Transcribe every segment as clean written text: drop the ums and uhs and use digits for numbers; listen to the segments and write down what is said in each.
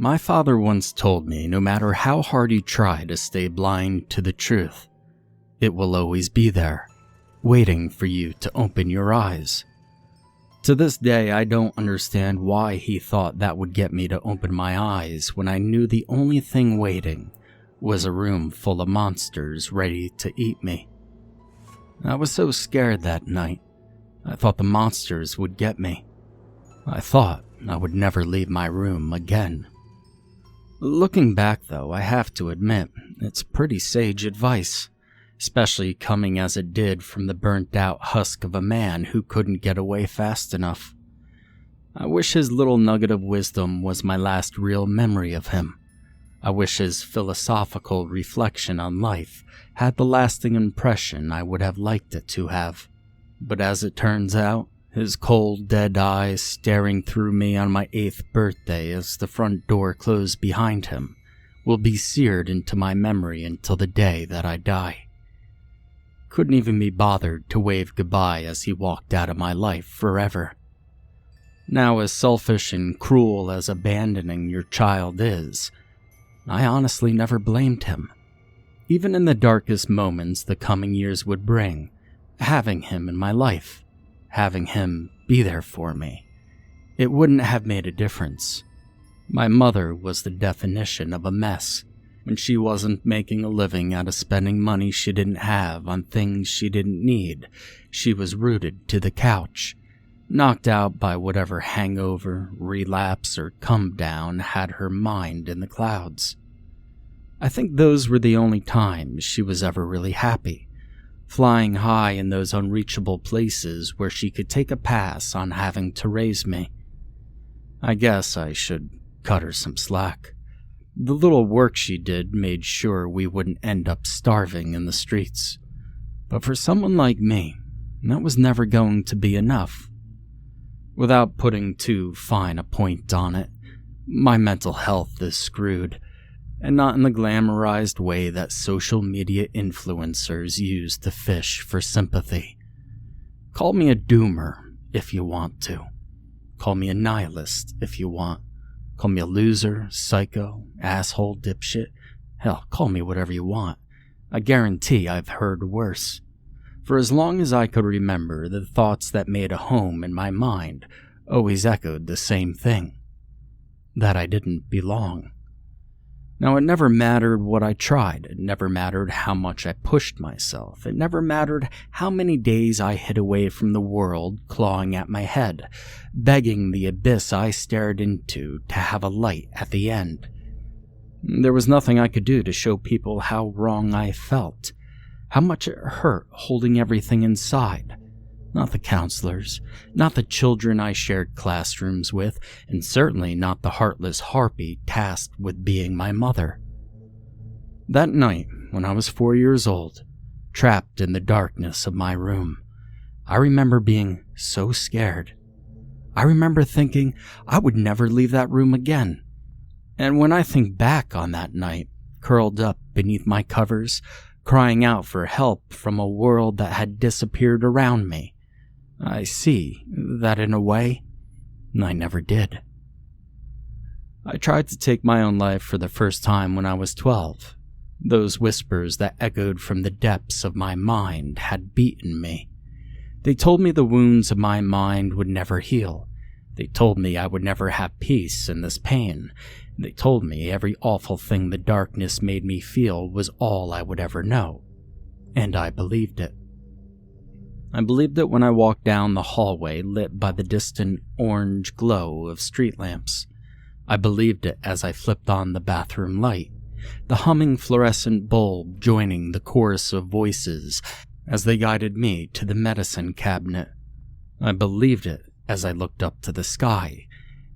My father once told me no matter how hard you try to stay blind to the truth, it will always be there, waiting for you to open your eyes. To this day, I don't understand why he thought that would get me to open my eyes when I knew the only thing waiting was a room full of monsters ready to eat me. I was so scared that night, I thought the monsters would get me. I thought I would never leave my room again. Looking back though, I have to admit, it's pretty sage advice, especially coming as it did from the burnt out husk of a man who couldn't get away fast enough. I wish his little nugget of wisdom was my last real memory of him. I wish his philosophical reflection on life had the lasting impression I would have liked it to have. But as it turns out, his cold, dead eyes staring through me on my 8th birthday as the front door closed behind him will be seared into my memory until the day that I die. Couldn't even be bothered to wave goodbye as he walked out of my life forever. Now, as selfish and cruel as abandoning your child is, I honestly never blamed him. Even in the darkest moments the coming years would bring, having him in my life, having him be there for me, it wouldn't have made a difference. My mother was the definition of a mess. When she wasn't making a living out of spending money she didn't have on things she didn't need, she was rooted to the couch, knocked out by whatever hangover, relapse, or come down had her mind in the clouds. I think those were the only times she was ever really happy, flying high in those unreachable places where she could take a pass on having to raise me. I guess I should cut her some slack. The little work she did made sure we wouldn't end up starving in the streets. But for someone like me, that was never going to be enough. Without putting too fine a point on it, my mental health is screwed, and not in the glamorized way that social media influencers use to fish for sympathy. Call me a doomer if you want to. Call me a nihilist if you want. Call me a loser, psycho, asshole, dipshit. Hell, call me whatever you want. I guarantee I've heard worse. For as long as I could remember, the thoughts that made a home in my mind always echoed the same thing. That I didn't belong. Now, it never mattered what I tried. It never mattered how much I pushed myself. It never mattered how many days I hid away from the world, clawing at my head, begging the abyss I stared into to have a light at the end. There was nothing I could do to show people how wrong I felt, how much it hurt holding everything inside. Not the counselors, not the children I shared classrooms with, and certainly not the heartless harpy tasked with being my mother. That night, when I was 4 years old, trapped in the darkness of my room, I remember being so scared. I remember thinking I would never leave that room again. And when I think back on that night, curled up beneath my covers, crying out for help from a world that had disappeared around me, I see that in a way, I never did. I tried to take my own life for the first time when I was 12. Those whispers that echoed from the depths of my mind had beaten me. They told me the wounds of my mind would never heal. They told me I would never have peace in this pain. They told me every awful thing the darkness made me feel was all I would ever know. And I believed it. I believed it when I walked down the hallway lit by the distant orange glow of street lamps. I believed it as I flipped on the bathroom light, the humming fluorescent bulb joining the chorus of voices as they guided me to the medicine cabinet. I believed it as I looked up to the sky,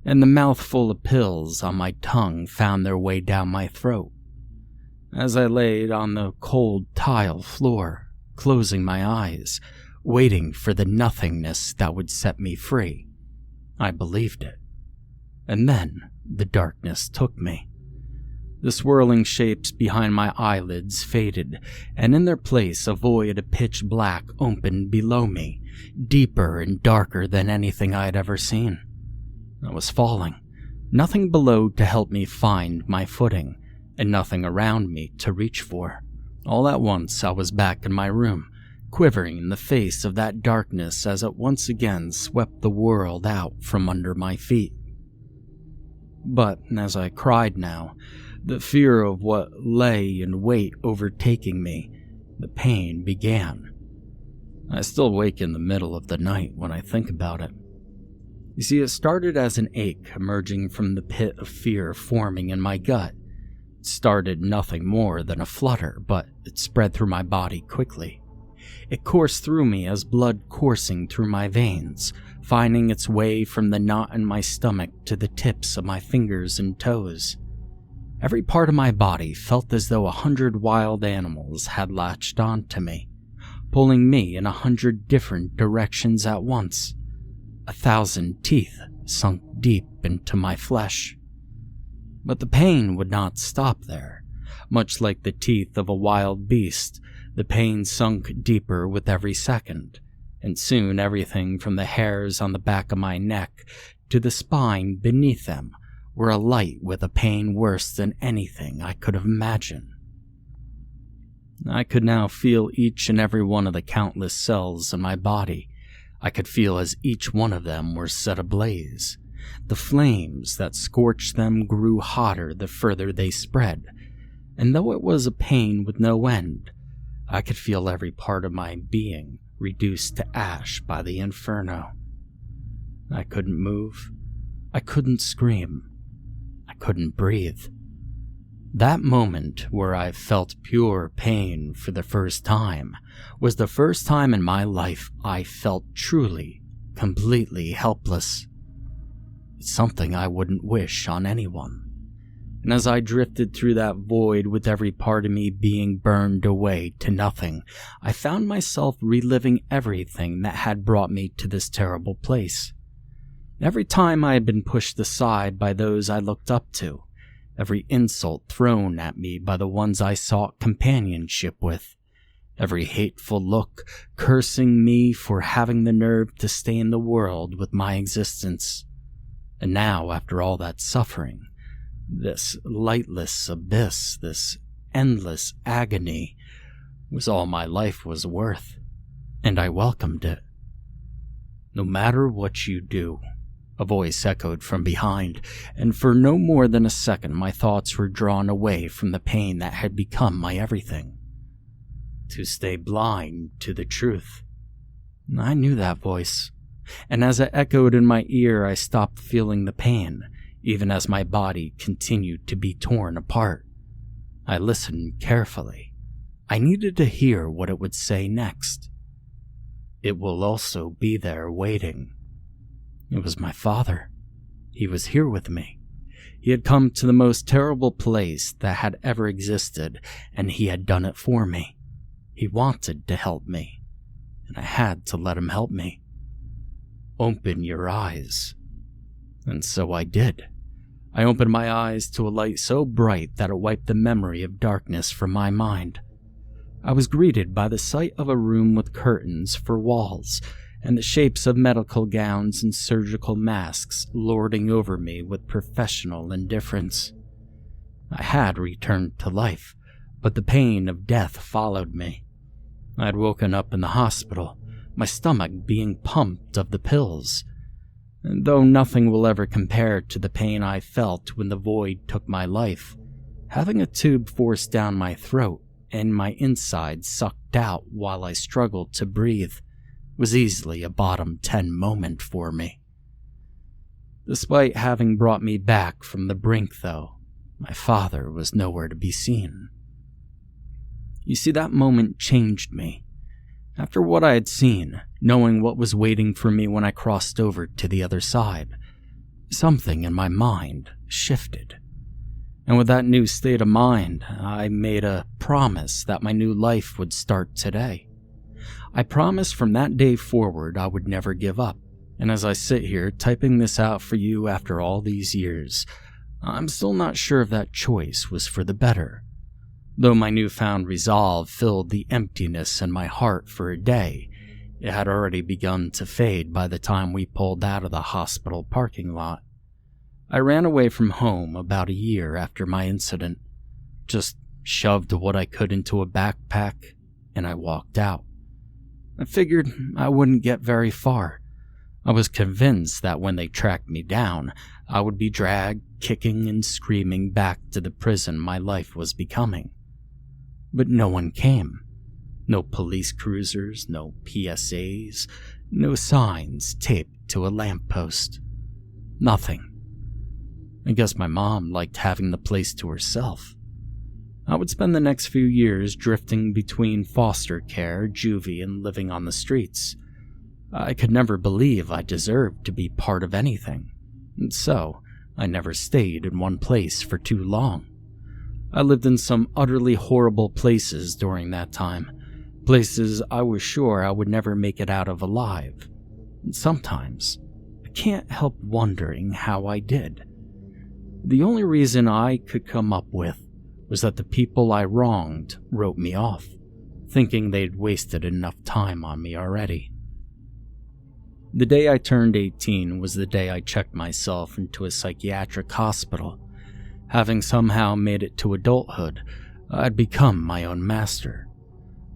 and the mouthful of pills on my tongue found their way down my throat. As I laid on the cold tile floor, closing my eyes, waiting for the nothingness that would set me free, I believed it. And then the darkness took me. The swirling shapes behind my eyelids faded, and in their place a void of pitch black opened below me, deeper and darker than anything I had ever seen. I was falling, Nothing below to help me find my footing, and nothing around me to reach for. All at once I was back in my room, quivering in the face of that darkness as it once again swept the world out from under my feet. But as I cried now, the fear of what lay in wait overtaking me, the pain began. I still wake in the middle of the night when I think about it. You see, it started as an ache emerging from the pit of fear forming in my gut. It started nothing more than a flutter, but it spread through my body quickly. It coursed through me as blood coursing through my veins, finding its way from the knot in my stomach to the tips of my fingers and toes. Every part of my body felt as though 100 wild animals had latched onto me, pulling me in 100 different directions at once. 1,000 teeth sunk deep into my flesh. But the pain would not stop there. Much like the teeth of a wild beast, the pain sunk deeper with every second, and soon everything from the hairs on the back of my neck to the spine beneath them were alight with a pain worse than anything I could have imagined. I could now feel each and every one of the countless cells in my body. I could feel as each one of them were set ablaze. The flames that scorched them grew hotter the further they spread, and though it was a pain with no end, I could feel every part of my being reduced to ash by the inferno. I couldn't move. I couldn't scream. I couldn't breathe. That moment where I felt pure pain for the first time was the first time in my life I felt truly, completely helpless. It's something I wouldn't wish on anyone. And as I drifted through that void with every part of me being burned away to nothing, I found myself reliving everything that had brought me to this terrible place. Every time I had been pushed aside by those I looked up to, every insult thrown at me by the ones I sought companionship with, every hateful look cursing me for having the nerve to stay in the world with my existence. And now, after all that suffering, this lightless abyss, this endless agony, was all my life was worth, and I welcomed it. No matter what you do, a voice echoed from behind, and for no more than a second my thoughts were drawn away from the pain that had become my everything. To stay blind to the truth. I knew that voice, and as it echoed in my ear I stopped feeling the pain, even as my body continued to be torn apart. I listened carefully. I needed to hear what it would say next. It will also be there waiting. It was my father. He was here with me. He had come to the most terrible place that had ever existed, and he had done it for me. He wanted to help me, and I had to let him help me. Open your eyes. And so I did. I opened my eyes to a light so bright that it wiped the memory of darkness from my mind. I was greeted by the sight of a room with curtains for walls, and the shapes of medical gowns and surgical masks lording over me with professional indifference. I had returned to life, but the pain of death followed me. I had woken up in the hospital, my stomach being pumped of the pills. And though nothing will ever compare to the pain I felt when the void took my life, having a tube forced down my throat and my insides sucked out while I struggled to breathe was easily a bottom 10 moment for me. Despite having brought me back from the brink, though, my father was nowhere to be seen. You see, that moment changed me. After what I had seen, knowing what was waiting for me when I crossed over to the other side, something in my mind shifted. And with that new state of mind, I made a promise that my new life would start today. I promised from that day forward I would never give up, and as I sit here typing this out for you after all these years, I'm still not sure if that choice was for the better. Though my newfound resolve filled the emptiness in my heart for a day, it had already begun to fade by the time we pulled out of the hospital parking lot. I ran away from home about a year after my incident. Just shoved what I could into a backpack, and I walked out. I figured I wouldn't get very far. I was convinced that when they tracked me down, I would be dragged, kicking and screaming back to the prison my life was becoming. But no one came. No police cruisers, no PSAs, no signs taped to a lamppost. Nothing. I guess my mom liked having the place to herself. I would spend the next few years drifting between foster care, juvie, and living on the streets. I could never believe I deserved to be part of anything, and so I never stayed in one place for too long. I lived in some utterly horrible places during that time, places I was sure I would never make it out of alive. And sometimes, I can't help wondering how I did. The only reason I could come up with was that the people I wronged wrote me off, thinking they'd wasted enough time on me already. The day I turned 18 was the day I checked myself into a psychiatric hospital. Having somehow made it to adulthood, I'd become my own master.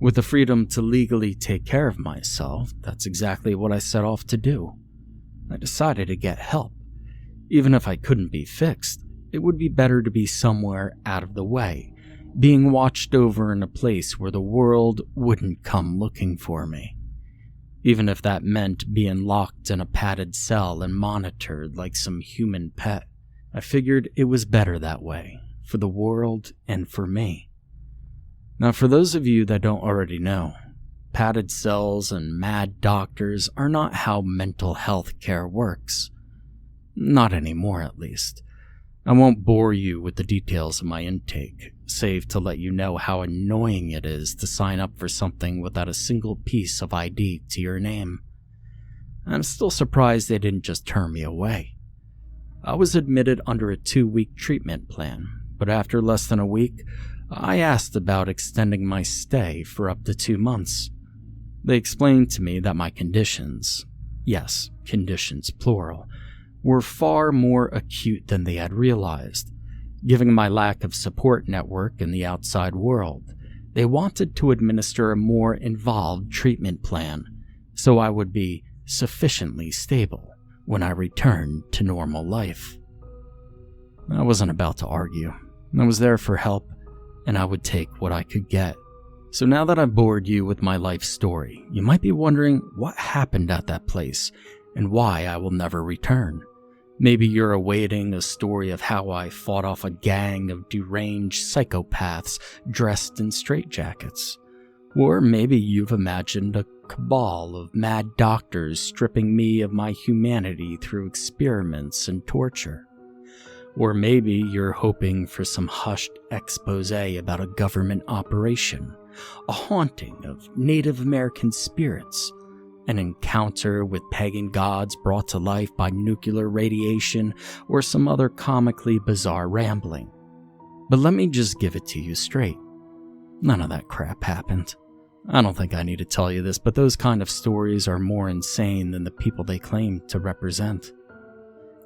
With the freedom to legally take care of myself, that's exactly what I set off to do. I decided to get help. Even if I couldn't be fixed, it would be better to be somewhere out of the way, being watched over in a place where the world wouldn't come looking for me. Even if that meant being locked in a padded cell and monitored like some human pet, I figured it was better that way, for the world and for me. Now, for those of you that don't already know, padded cells and mad doctors are not how mental health care works. Not anymore, at least. I won't bore you with the details of my intake, save to let you know how annoying it is to sign up for something without a single piece of ID to your name. I'm still surprised they didn't just turn me away. I was admitted under a 2-week treatment plan, but after less than a week, I asked about extending my stay for up to 2 months. They explained to me that my conditions, yes, conditions plural, were far more acute than they had realized. Given my lack of support network in the outside world, they wanted to administer a more involved treatment plan, so I would be sufficiently stable when I returned to normal life. I wasn't about to argue. I was there for help, and I would take what I could get. So now that I've bored you with my life story, you might be wondering what happened at that place and why I will never return. Maybe you're awaiting a story of how I fought off a gang of deranged psychopaths dressed in straitjackets. Or maybe you've imagined a cabal of mad doctors stripping me of my humanity through experiments and torture. Or maybe you're hoping for some hushed expose about a government operation, a haunting of Native American spirits, an encounter with pagan gods brought to life by nuclear radiation, or some other comically bizarre rambling. But let me just give it to you straight. None of that crap happened. I don't think I need to tell you this, but those kind of stories are more insane than the people they claim to represent.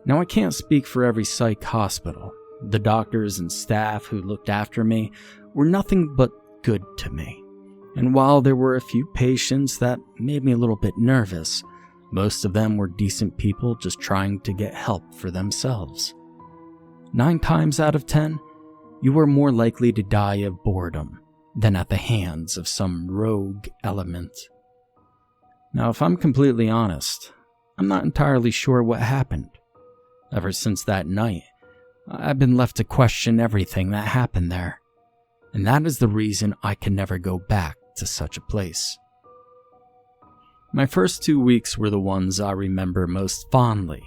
Now, I can't speak for every psych hospital. The doctors and staff who looked after me were nothing but good to me. And while there were a few patients that made me a little bit nervous, most of them were decent people just trying to get help for themselves. 9 times out of 10, you are more likely to die of boredom than at the hands of some rogue element. Now, if I'm completely honest, I'm not entirely sure what happened. Ever since that night, I've been left to question everything that happened there. And that is the reason I can never go back to such a place. My first 2 weeks were the ones I remember most fondly.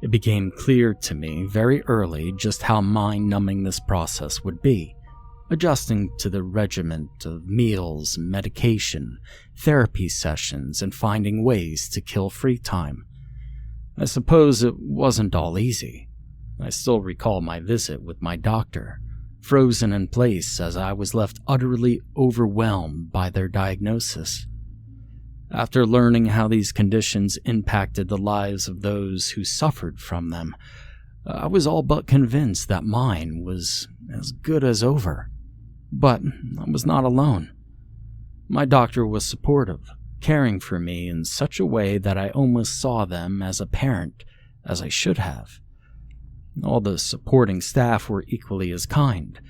It became clear to me very early just how mind-numbing this process would be, adjusting to the regiment of meals, medication, therapy sessions, and finding ways to kill free time. I suppose it wasn't all easy. I still recall my visit with my doctor, frozen in place as I was left utterly overwhelmed by their diagnosis. After learning how these conditions impacted the lives of those who suffered from them, I was all but convinced that mine was as good as over. But I was not alone. My doctor was supportive, caring for me in such a way that I almost saw them as a parent, as I should have. All the supporting staff were equally as kind,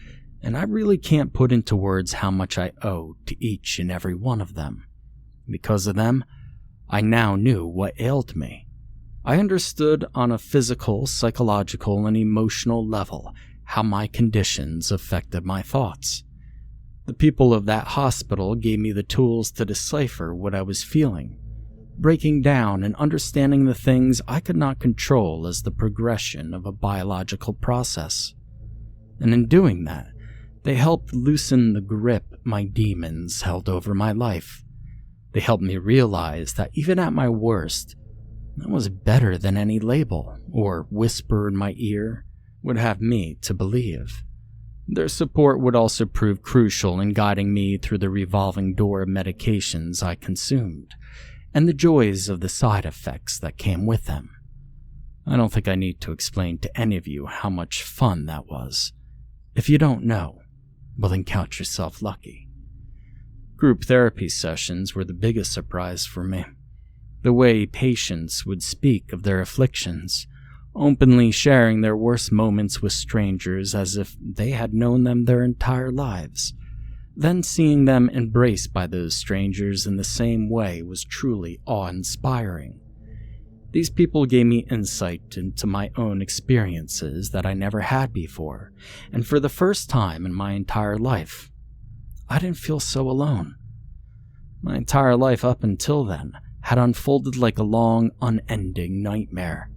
and I really can't put into words how much I owe to each and every one of them. Because of them, I now knew what ailed me. I understood on a physical, psychological, and emotional level how my conditions affected my thoughts. The people of that hospital gave me the tools to decipher what I was feeling, breaking down and understanding the things I could not control as the progression of a biological process. And in doing that, they helped loosen the grip my demons held over my life. They helped me realize that even at my worst, I was better than any label or whisper in my ear would have me to believe. Their support would also prove crucial in guiding me through the revolving door of medications I consumed, and the joys of the side effects that came with them. I don't think I need to explain to any of you how much fun that was. If you don't know, well then count yourself lucky. Group therapy sessions were the biggest surprise for me. The way patients would speak of their afflictions, openly sharing their worst moments with strangers as if they had known them their entire lives. Then seeing them embraced by those strangers in the same way was truly awe-inspiring. These people gave me insight into my own experiences that I never had before, and for the first time in my entire life, I didn't feel so alone. My entire life up until then had unfolded like a long, unending nightmare.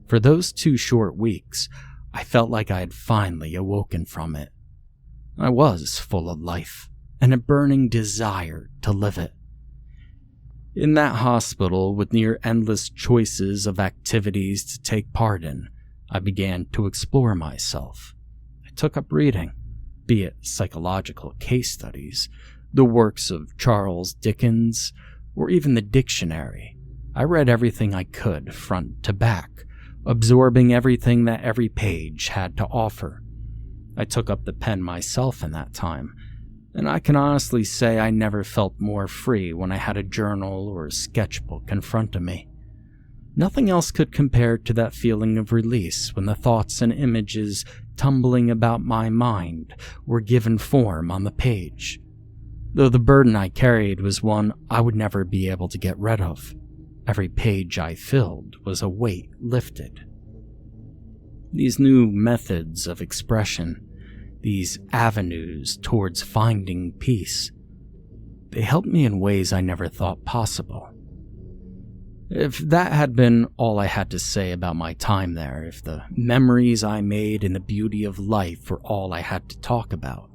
For those 2 short weeks, I felt like I had finally awoken from it. I was full of life and a burning desire to live it. In that hospital, with near endless choices of activities to take part in, I began to explore myself. I took up reading, be it psychological case studies, the works of Charles Dickens, or even the dictionary. I read everything I could, front to back, absorbing everything that every page had to offer. I took up the pen myself in that time, and I can honestly say I never felt more free when I had a journal or a sketchbook in front of me. Nothing else could compare to that feeling of release when the thoughts and images tumbling about my mind were given form on the page. Though the burden I carried was one I would never be able to get rid of. Every page I filled was a weight lifted. These new methods of expression, these avenues towards finding peace, they helped me in ways I never thought possible. If that had been all I had to say about my time there, if the memories I made and the beauty of life were all I had to talk about,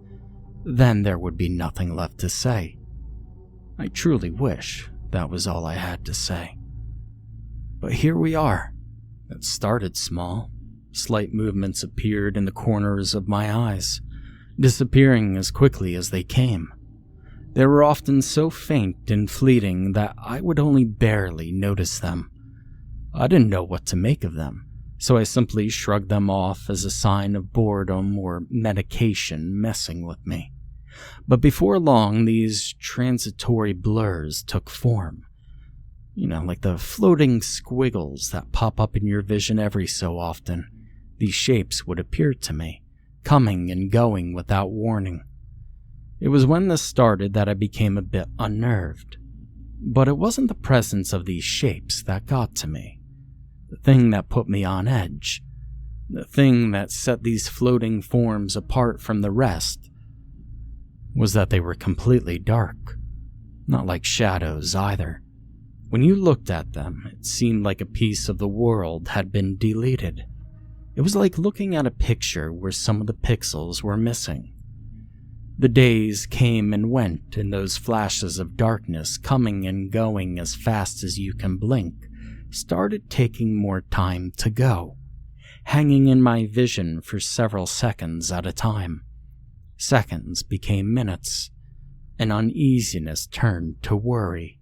then there would be nothing left to say. I truly wish that was all I had to say. But here we are. It started small. Slight movements appeared in the corners of my eyes, disappearing as quickly as they came. They were often so faint and fleeting that I would only barely notice them. I didn't know what to make of them, so I simply shrugged them off as a sign of boredom or medication messing with me. But before long, these transitory blurs took form. Like the floating squiggles that pop up in your vision every so often. These shapes would appear to me, coming and going without warning. It was when this started that I became a bit unnerved. But it wasn't the presence of these shapes that got to me. The thing that put me on edge, the thing that set these floating forms apart from the rest, was that they were completely dark. Not like shadows either. When you looked at them, it seemed like a piece of the world had been deleted. It was like looking at a picture where some of the pixels were missing. The days came and went in those flashes of darkness, coming and going as fast as you can blink, started taking more time to go, hanging in my vision for several seconds at a time. Seconds became minutes. An uneasiness turned to worry.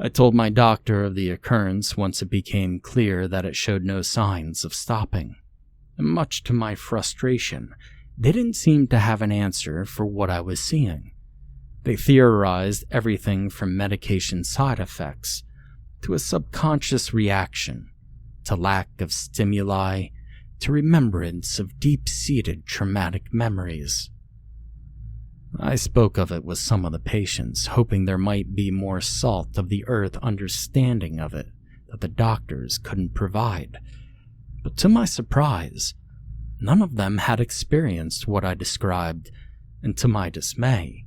I told my doctor of the occurrence once it became clear that it showed no signs of stopping. And much to my frustration, they didn't seem to have an answer for what I was seeing. They theorized everything from medication side effects to a subconscious reaction, to lack of stimuli, to remembrance of deep-seated traumatic memories. I spoke of it with some of the patients, hoping there might be more salt of the earth understanding of it that the doctors couldn't provide. But to my surprise, none of them had experienced what I described, and to my dismay,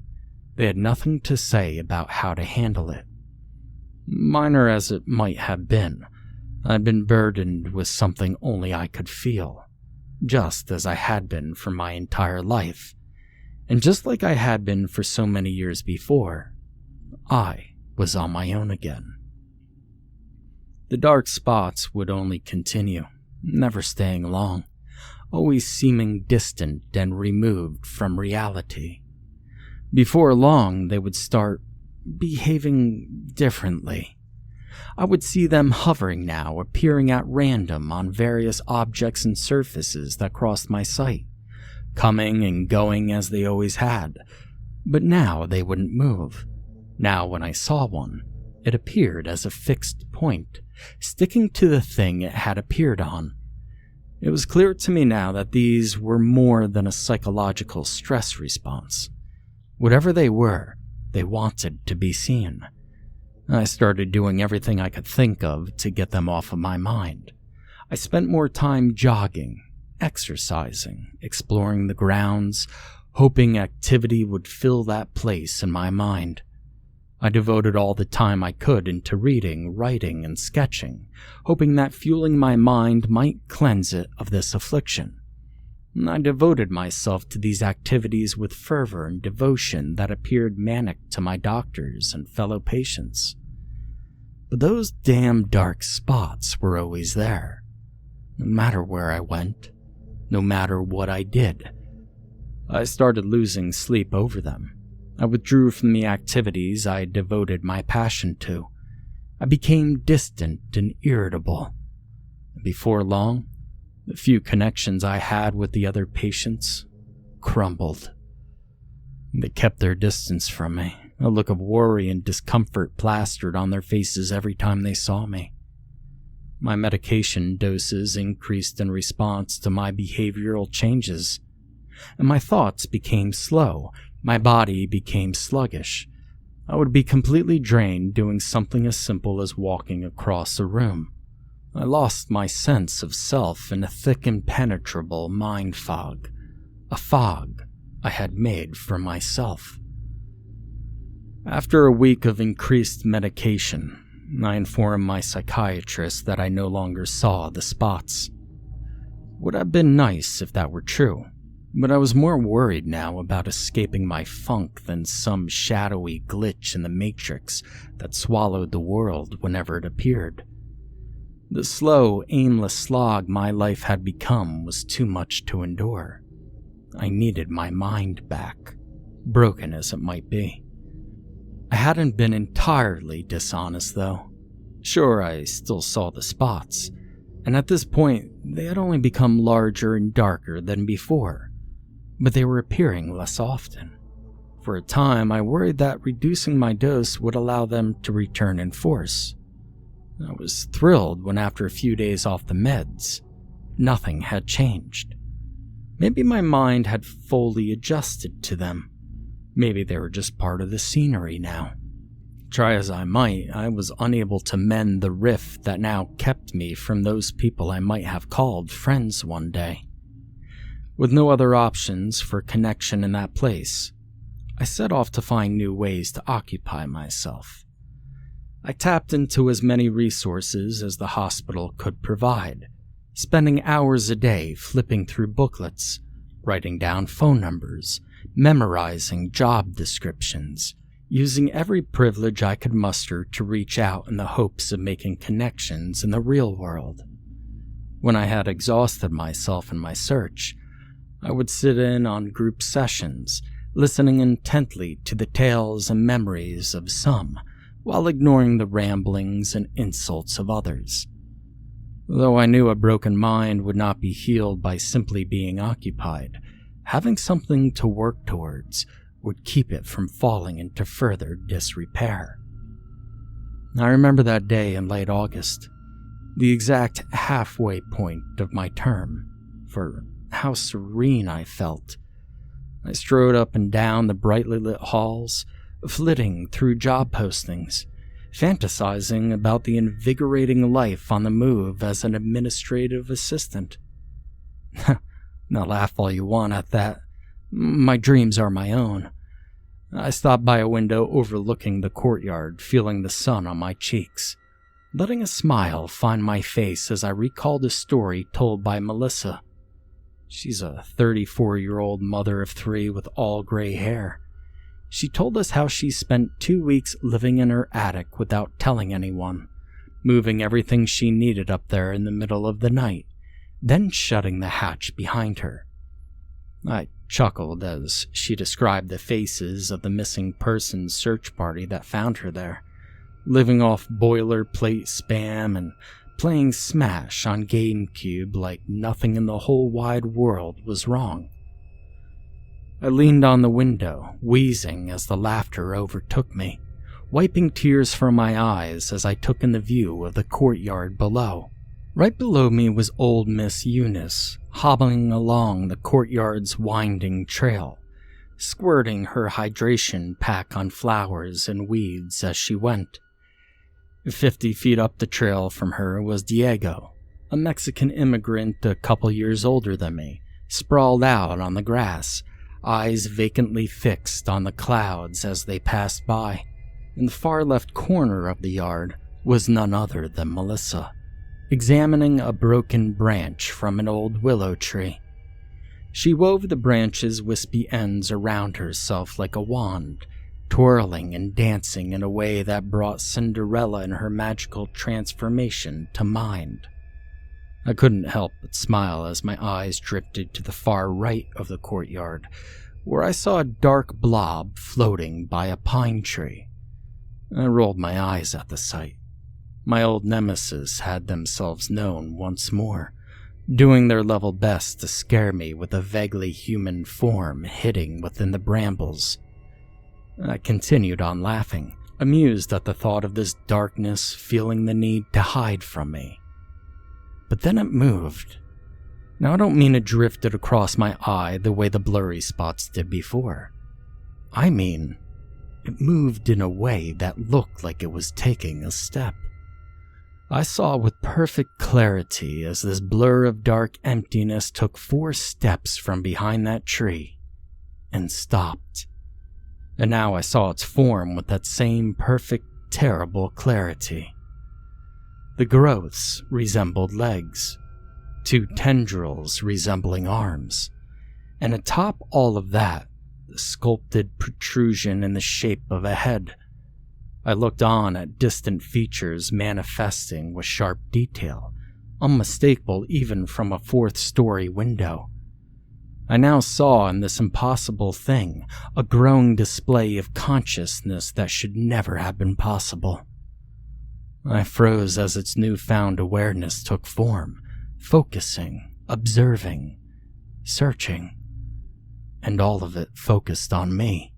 they had nothing to say about how to handle it. Minor as it might have been, I'd been burdened with something only I could feel, just as I had been for my entire life. And just like I had been for so many years before, I was on my own again. The dark spots would only continue, never staying long, always seeming distant and removed from reality. Before long, they would start behaving differently. I would see them hovering now, appearing at random on various objects and surfaces that crossed my sight, coming and going as they always had, but now they wouldn't move. Now when I saw one, it appeared as a fixed point, sticking to the thing it had appeared on. It was clear to me now that these were more than a psychological stress response. Whatever they were, they wanted to be seen. I started doing everything I could think of to get them off of my mind. I spent more time jogging, exercising, exploring the grounds, hoping activity would fill that place in my mind. I devoted all the time I could into reading, writing, and sketching, hoping that fueling my mind might cleanse it of this affliction. I devoted myself to these activities with fervor and devotion that appeared manic to my doctors and fellow patients. But those damn dark spots were always there, no matter where I went, no matter what I did. I started losing sleep over them. I withdrew from the activities I had devoted my passion to. I became distant and irritable. Before long, the few connections I had with the other patients crumbled. They kept their distance from me, a look of worry and discomfort plastered on their faces every time they saw me. My medication doses increased in response to my behavioral changes, and my thoughts became slow. My body became sluggish. I would be completely drained doing something as simple as walking across a room. I lost my sense of self in a thick, impenetrable mind fog, a fog I had made for myself. After a week of increased medication, I informed my psychiatrist that I no longer saw the spots. Would have been nice if that were true, but I was more worried now about escaping my funk than some shadowy glitch in the matrix that swallowed the world whenever it appeared. The slow, aimless slog my life had become was too much to endure. I needed my mind back, broken as it might be. I hadn't been entirely dishonest, though. Sure, I still saw the spots, and at this point, they had only become larger and darker than before, but they were appearing less often. For a time, I worried that reducing my dose would allow them to return in force. I was thrilled when, after a few days off the meds, nothing had changed. Maybe my mind had fully adjusted to them. Maybe they were just part of the scenery now. Try as I might, I was unable to mend the rift that now kept me from those people I might have called friends one day. With no other options for connection in that place, I set off to find new ways to occupy myself. I tapped into as many resources as the hospital could provide, spending hours a day flipping through booklets, writing down phone numbers, memorizing job descriptions, using every privilege I could muster to reach out in the hopes of making connections in the real world. When I had exhausted myself in my search, I would sit in on group sessions, listening intently to the tales and memories of some, while ignoring the ramblings and insults of others. Though I knew a broken mind would not be healed by simply being occupied, having something to work towards would keep it from falling into further disrepair. I remember that day in late August, the exact halfway point of my term, for how serene I felt. I strode up and down the brightly lit halls, flitting through job postings, fantasizing about the invigorating life on the move as an administrative assistant. Now laugh all you want at that. My dreams are my own. I stopped by a window overlooking the courtyard, feeling the sun on my cheeks, letting a smile find my face as I recalled a story told by Melissa. She's a 34-year-old mother of 3 with all gray hair. She told us how she spent 2 weeks living in her attic without telling anyone, moving everything she needed up there in the middle of the night, then shutting the hatch behind her. I chuckled as she described the faces of the missing persons search party that found her there, living off boilerplate spam and playing Smash on GameCube like nothing in the whole wide world was wrong. I leaned on the window, wheezing as the laughter overtook me, wiping tears from my eyes as I took in the view of the courtyard below. Right below me was old Miss Eunice, hobbling along the courtyard's winding trail, squirting her hydration pack on flowers and weeds as she went. 50 feet up the trail from her was Diego, a Mexican immigrant a couple years older than me, sprawled out on the grass, eyes vacantly fixed on the clouds as they passed by. In the far left corner of the yard was none other than Melissa, examining a broken branch from an old willow tree. She wove the branch's wispy ends around herself like a wand, twirling and dancing in a way that brought Cinderella and her magical transformation to mind. I couldn't help but smile as my eyes drifted to the far right of the courtyard, where I saw a dark blob floating by a pine tree. I rolled my eyes at the sight. My old nemesis had themselves known once more, doing their level best to scare me with a vaguely human form hidden within the brambles. I continued on laughing, amused at the thought of this darkness feeling the need to hide from me. But then it moved. Now I don't mean it drifted across my eye the way the blurry spots did before. I mean, it moved in a way that looked like it was taking a step. I saw with perfect clarity as this blur of dark emptiness took 4 steps from behind that tree and stopped. And now I saw its form with that same perfect, terrible clarity. The growths resembled legs, 2 tendrils resembling arms, and atop all of that, the sculpted protrusion in the shape of a head. I looked on at distant features manifesting with sharp detail, unmistakable even from a 4th-story window. I now saw in this impossible thing a growing display of consciousness that should never have been possible. I froze as its newfound awareness took form, focusing, observing, searching, and all of it focused on me.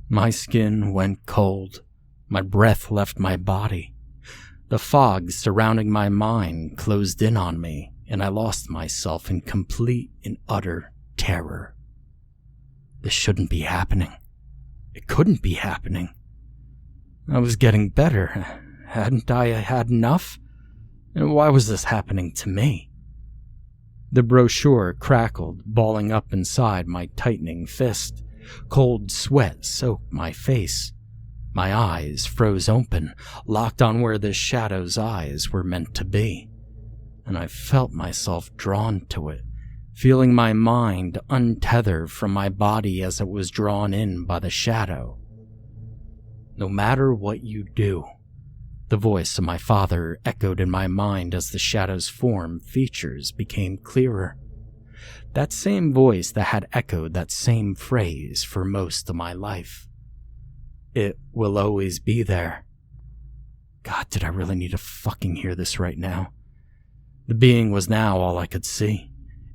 My skin went cold, my breath left my body. The fog surrounding my mind closed in on me, and I lost myself in complete and utter terror. This shouldn't be happening. It couldn't be happening. I was getting better. Hadn't I had enough? And why was this happening to me? The brochure crackled, balling up inside my tightening fist. Cold sweat soaked my face. My eyes froze open, locked on where the shadow's eyes were meant to be. And I felt myself drawn to it, feeling my mind untethered from my body as it was drawn in by the shadow. No matter what you do, the voice of my father echoed in my mind as the shadow's form features became clearer. That same voice that had echoed that same phrase for most of my life. It will always be there. God, did I really need to fucking hear this right now? The being was now all I could see,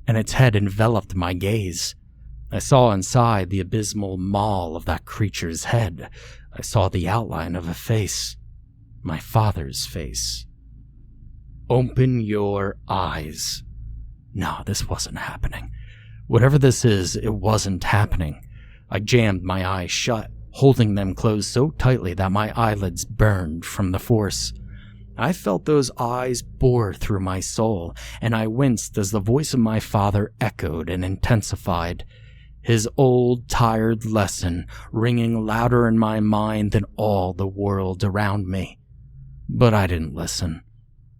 and its head enveloped my gaze. I saw inside the abysmal maw of that creature's head. I saw the outline of a face. My father's face. Open your eyes. No, this wasn't happening. Whatever this is, it wasn't happening. I jammed my eyes shut, holding them closed so tightly that my eyelids burned from the force. I felt those eyes bore through my soul, and I winced as the voice of my father echoed and intensified. His old, tired lesson ringing louder in my mind than all the world around me. But I didn't listen.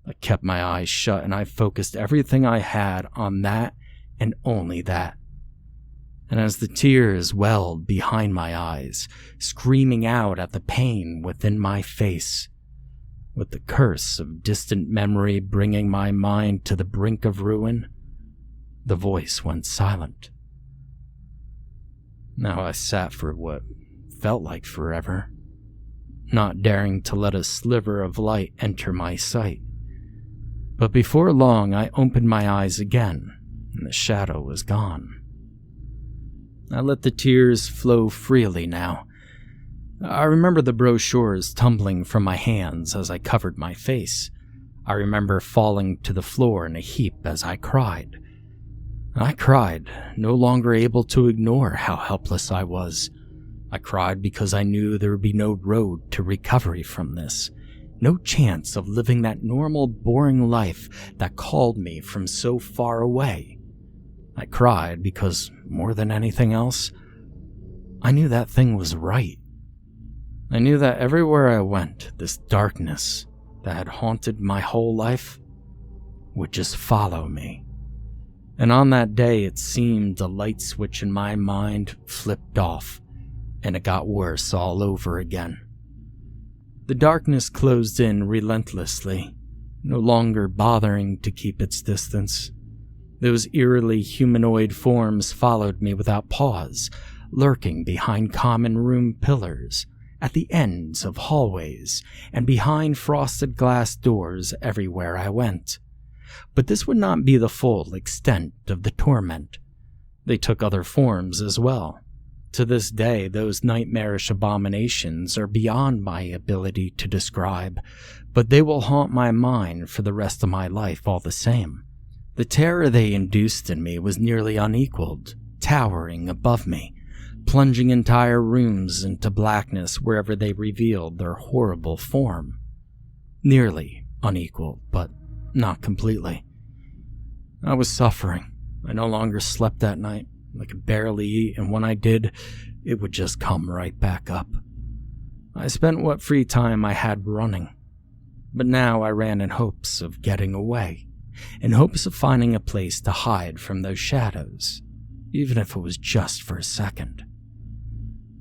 I kept my eyes shut and I focused everything I had on that and only that. And as the tears welled behind my eyes, screaming out at the pain within my face, with the curse of distant memory bringing my mind to the brink of ruin, the voice went silent. Now I sat for what felt like forever, not daring to let a sliver of light enter my sight. But before long I opened my eyes again, and the shadow was gone. I let the tears flow freely now. I remember the brochures tumbling from my hands as I covered my face. I remember falling to the floor in a heap as I cried. I cried, no longer able to ignore how helpless I was. I cried because I knew there would be no road to recovery from this. No chance of living that normal, boring life that called me from so far away. I cried because, more than anything else, I knew that thing was right. I knew that everywhere I went, this darkness that had haunted my whole life would just follow me. And on that day, it seemed the light switch in my mind flipped off, and it got worse all over again. The darkness closed in relentlessly, no longer bothering to keep its distance. Those eerily humanoid forms followed me without pause, lurking behind common room pillars, at the ends of hallways, and behind frosted glass doors everywhere I went. But this would not be the full extent of the torment. They took other forms as well. To this day, those nightmarish abominations are beyond my ability to describe, but they will haunt my mind for the rest of my life all the same. The terror they induced in me was nearly unequaled, towering above me, plunging entire rooms into blackness wherever they revealed their horrible form. Nearly unequaled, but not completely. I was suffering. I no longer slept that night. I could barely eat, and when I did, it would just come right back up. I spent what free time I had running, but now I ran in hopes of getting away, in hopes of finding a place to hide from those shadows, even if it was just for a second.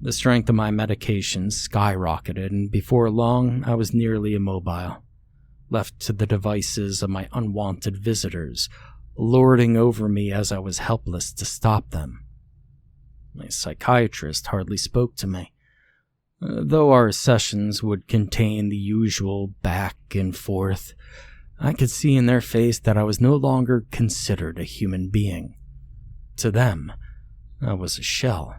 The strength of my medications skyrocketed, and before long I was nearly immobile, left to the devices of my unwanted visitors, lording over me as I was helpless to stop them. My psychiatrist hardly spoke to me, though our sessions would contain the usual back and forth. I could see in their face that I was no longer considered a human being. To them, I was a shell,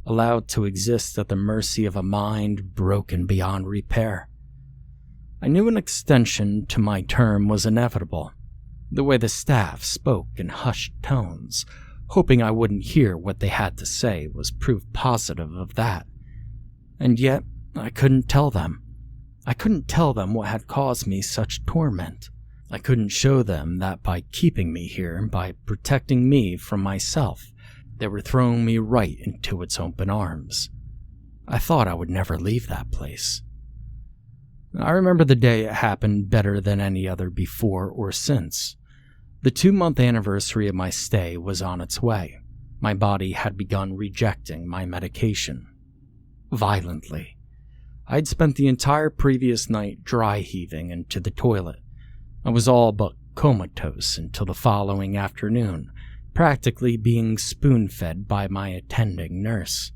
allowed to exist at the mercy of a mind broken beyond repair. I knew an extension to my term was inevitable. The way the staff spoke in hushed tones, hoping I wouldn't hear what they had to say, was proof positive of that. And yet, I couldn't tell them. I couldn't tell them what had caused me such torment. I couldn't show them that by keeping me here, by protecting me from myself, they were throwing me right into its open arms. I thought I would never leave that place. I remember the day it happened better than any other before or since. The 2-month anniversary of my stay was on its way. My body had begun rejecting my medication. Violently. I'd spent the entire previous night dry heaving into the toilet. I was all but comatose until the following afternoon, practically being spoon-fed by my attending nurse.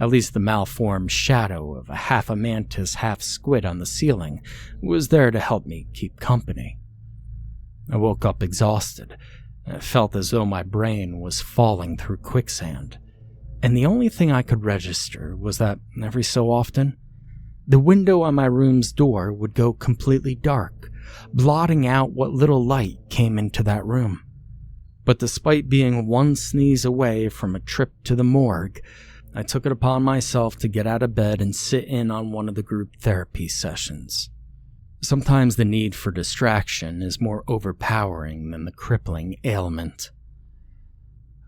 At least the malformed shadow of a half a mantis, half squid on the ceiling was there to help me keep company. I woke up exhausted. It felt as though my brain was falling through quicksand. And the only thing I could register was that every so often, the window on my room's door would go completely dark, blotting out what little light came into that room. But despite being one sneeze away from a trip to the morgue, I took it upon myself to get out of bed and sit in on one of the group therapy sessions. Sometimes the need for distraction is more overpowering than the crippling ailment.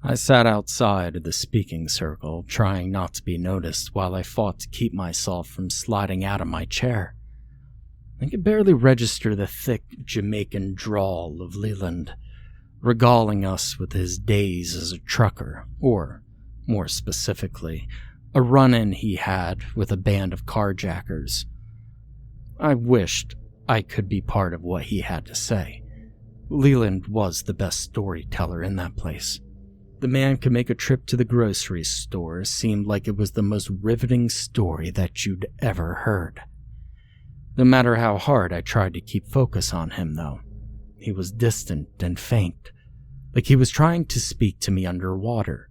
I sat outside of the speaking circle, trying not to be noticed while I fought to keep myself from sliding out of my chair. I could barely register the thick Jamaican drawl of Leland, regaling us with his days as a trucker, or, more specifically, a run-in he had with a band of carjackers. I wished I could be part of what he had to say. Leland was the best storyteller in that place. The man could make a trip to the grocery store seem like it was the most riveting story that you'd ever heard. No matter how hard I tried to keep focus on him, though, he was distant and faint, like he was trying to speak to me underwater.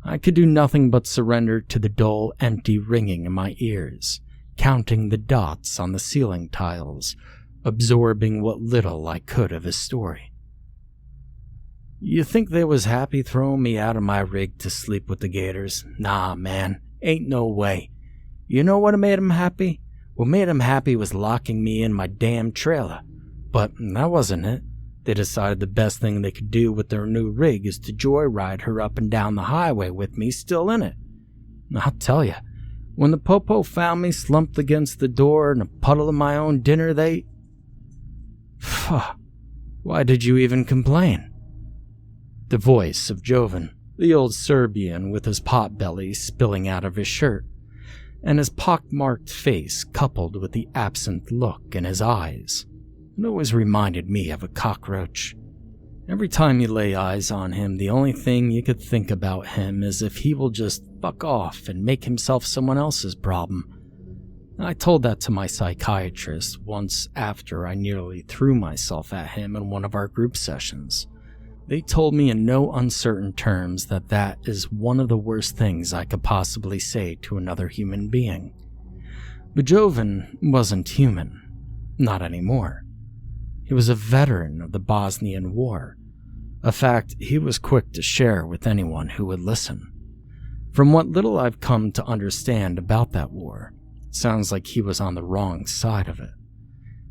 I could do nothing but surrender to the dull, empty ringing in my ears, counting the dots on the ceiling tiles, absorbing what little I could of his story. You think they was happy throwing me out of my rig to sleep with the gators? Nah, man, ain't no way. You know what made 'em happy? What made 'em happy was locking me in my damn trailer. But that wasn't it. They decided the best thing they could do with their new rig is to joyride her up and down the highway with me still in it. I'll tell you, when the popo found me slumped against the door in a puddle of my own dinner, they... Why did you even complain? The voice of Jovan, the old Serbian with his potbelly spilling out of his shirt, and his pockmarked face coupled with the absent look in his eyes. It always reminded me of a cockroach. Every time you lay eyes on him, the only thing you could think about him is if he will just fuck off and make himself someone else's problem. I told that to my psychiatrist once after I nearly threw myself at him in one of our group sessions. They told me in no uncertain terms that that is one of the worst things I could possibly say to another human being. But Jovan wasn't human. Not anymore. He was a veteran of the Bosnian War, a fact he was quick to share with anyone who would listen. From what little I've come to understand about that war, it sounds like he was on the wrong side of it.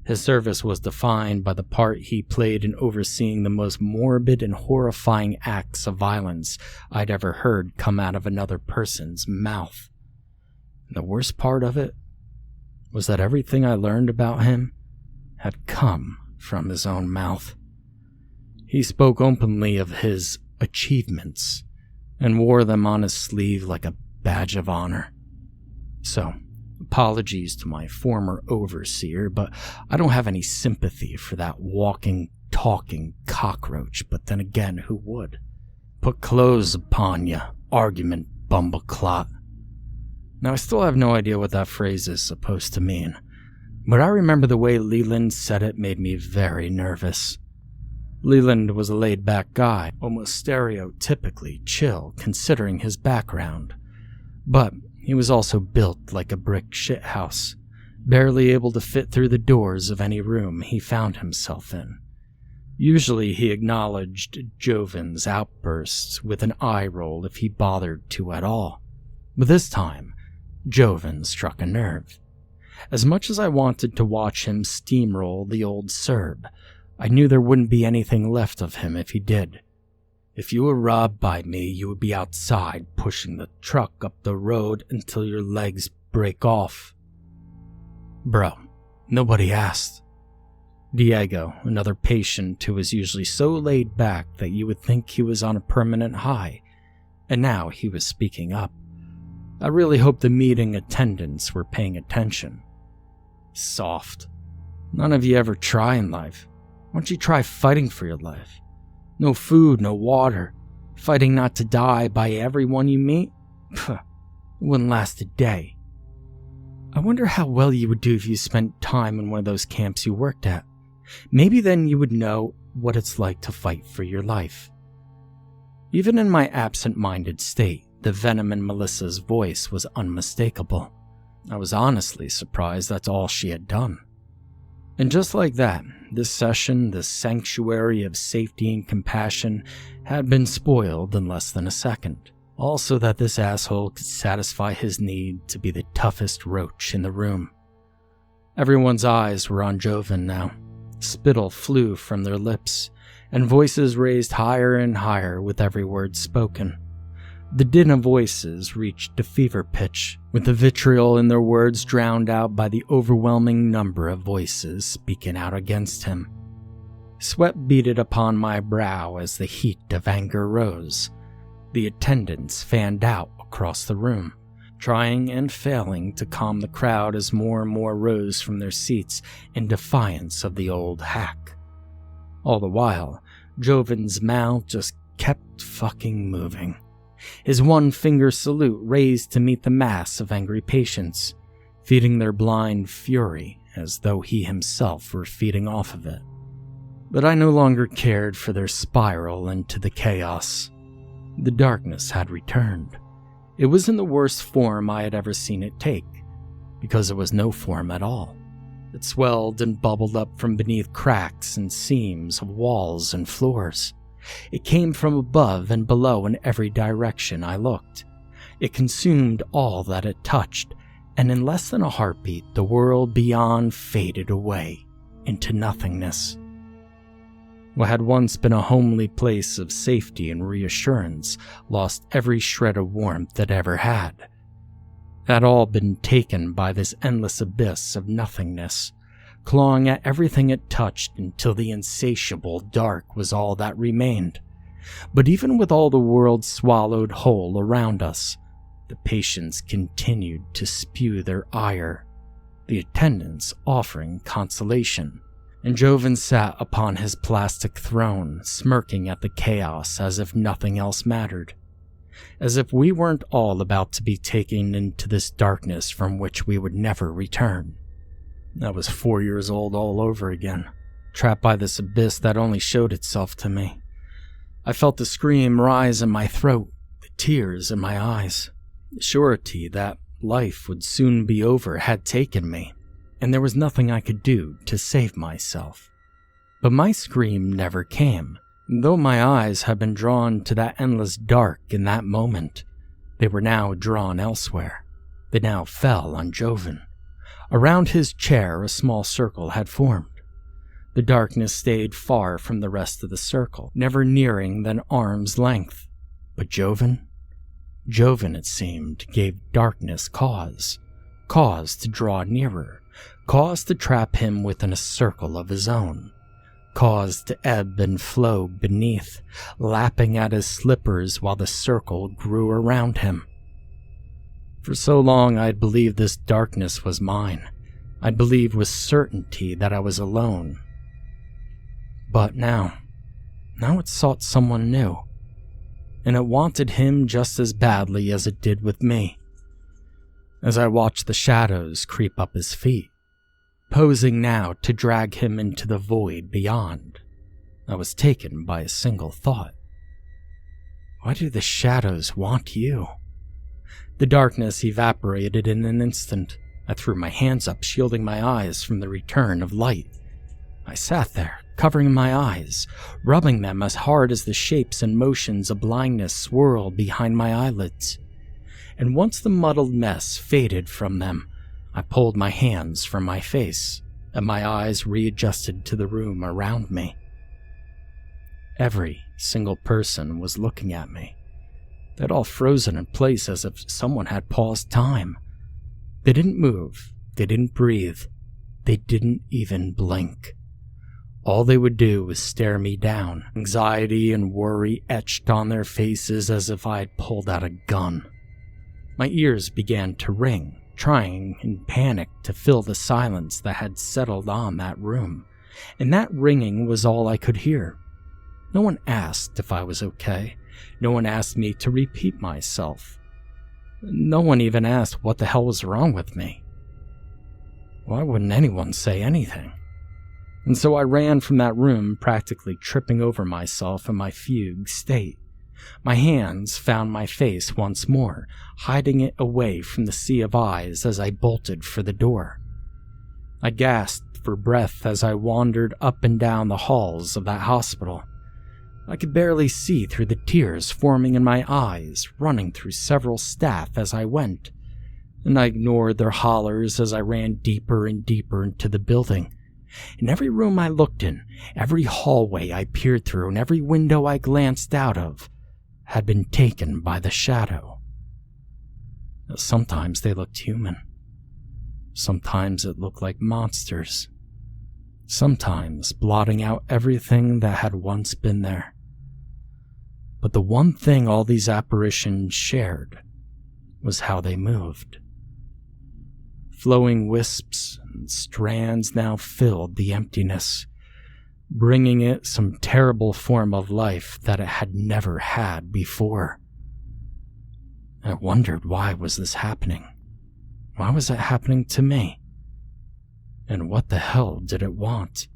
His service was defined by the part he played in overseeing the most morbid and horrifying acts of violence I'd ever heard come out of another person's mouth. And the worst part of it was that everything I learned about him had come from his own mouth. He spoke openly of his achievements and wore them on his sleeve like a badge of honor. So, apologies to my former overseer, but I don't have any sympathy for that walking, talking cockroach, but then again, who would? Put clothes upon ya, argument bumbleclot. Now, I still have no idea what that phrase is supposed to mean, but I remember the way Leland said it made me very nervous. Leland was a laid-back guy, almost stereotypically chill considering his background, but he was also built like a brick shithouse, barely able to fit through the doors of any room he found himself in. Usually he acknowledged Jovan's outbursts with an eye roll if he bothered to at all, but this time, Jovan struck a nerve. As much as I wanted to watch him steamroll the old Serb, I knew there wouldn't be anything left of him if he did. If you were robbed by me, you would be outside pushing the truck up the road until your legs break off. Bro, nobody asked. Diego, another patient who was usually so laid back that you would think he was on a permanent high, and now he was speaking up. I really hope the meeting attendants were paying attention. Soft. None of you ever try in life. Why don't you try fighting for your life? No food, no water. Fighting not to die by everyone you meet? Pfft. It wouldn't last a day. I wonder how well you would do if you spent time in one of those camps you worked at. Maybe then you would know what it's like to fight for your life. Even in my absent-minded state, the venom in Melissa's voice was unmistakable. I was honestly surprised that's all she had done. And just like that, this session, this sanctuary of safety and compassion, had been spoiled in less than a second. Also that this asshole could satisfy his need to be the toughest roach in the room. Everyone's eyes were on Joven now. Spittle flew from their lips, and voices raised higher and higher with every word spoken. The din of voices reached a fever pitch, with the vitriol in their words drowned out by the overwhelming number of voices speaking out against him. Sweat beaded upon my brow as the heat of anger rose. The attendants fanned out across the room, trying and failing to calm the crowd as more and more rose from their seats in defiance of the old hack. All the while, Joven's mouth just kept fucking moving. His one-finger salute raised to meet the mass of angry patients, feeding their blind fury as though he himself were feeding off of it. But I no longer cared for their spiral into the chaos. The darkness had returned. It was in the worst form I had ever seen it take, because it was no form at all. It swelled and bubbled up from beneath cracks and seams of walls and floors. It came from above and below in every direction I looked. It consumed all that it touched, and in less than a heartbeat, the world beyond faded away into nothingness. What had once been a homely place of safety and reassurance lost every shred of warmth it ever had. It had all been taken by this endless abyss of nothingness, clawing at everything it touched until the insatiable dark was all that remained. But even with all the world swallowed whole around us, the patients continued to spew their ire, the attendants offering consolation. And Joven sat upon his plastic throne, smirking at the chaos as if nothing else mattered. As if we weren't all about to be taken into this darkness from which we would never return. I was 4 years old all over again, trapped by this abyss that only showed itself to me. I felt the scream rise in my throat, the tears in my eyes. The surety that life would soon be over had taken me, and there was nothing I could do to save myself. But my scream never came. Though my eyes had been drawn to that endless dark in that moment, they were now drawn elsewhere. They now fell on Joven. Around his chair a small circle had formed. The darkness stayed far from the rest of the circle, never nearing than arm's length. But Joven, it seemed, gave darkness cause to draw nearer, cause to trap him within a circle of his own, cause to ebb and flow beneath, lapping at his slippers while the circle grew around him. For so long I'd believed this darkness was mine. I'd believed with certainty that I was alone. But now it sought someone new, and it wanted him just as badly as it did with me. As I watched the shadows creep up his feet, posing now to drag him into the void beyond, I was taken by a single thought. Why do the shadows want you? The darkness evaporated in an instant. I threw my hands up, shielding my eyes from the return of light. I sat there, covering my eyes, rubbing them as hard as the shapes and motions of blindness swirled behind my eyelids. And once the muddled mess faded from them, I pulled my hands from my face, and my eyes readjusted to the room around me. Every single person was looking at me. They'd all frozen in place as if someone had paused time. They didn't move, they didn't breathe, they didn't even blink. All they would do was stare me down, anxiety and worry etched on their faces as if I had pulled out a gun. My ears began to ring, trying in panic to fill the silence that had settled on that room, and that ringing was all I could hear. No one asked if I was okay. No one asked me to repeat myself. No one even asked what the hell was wrong with me. Why wouldn't anyone say anything? And so I ran from that room, practically tripping over myself in my fugue state. My hands found my face once more, hiding it away from the sea of eyes as I bolted for the door. I gasped for breath as I wandered up and down the halls of that hospital. I could barely see through the tears forming in my eyes, running through several staff as I went, and I ignored their hollers as I ran deeper and deeper into the building. In every room I looked in, every hallway I peered through, and every window I glanced out of had been taken by the shadow. Sometimes they looked human. Sometimes it looked like monsters. Sometimes blotting out everything that had once been there. But the one thing all these apparitions shared was how they moved. Flowing wisps and strands now filled the emptiness, bringing it some terrible form of life that it had never had before. I wondered, why was this happening? Why was it happening to me? And what the hell did it want?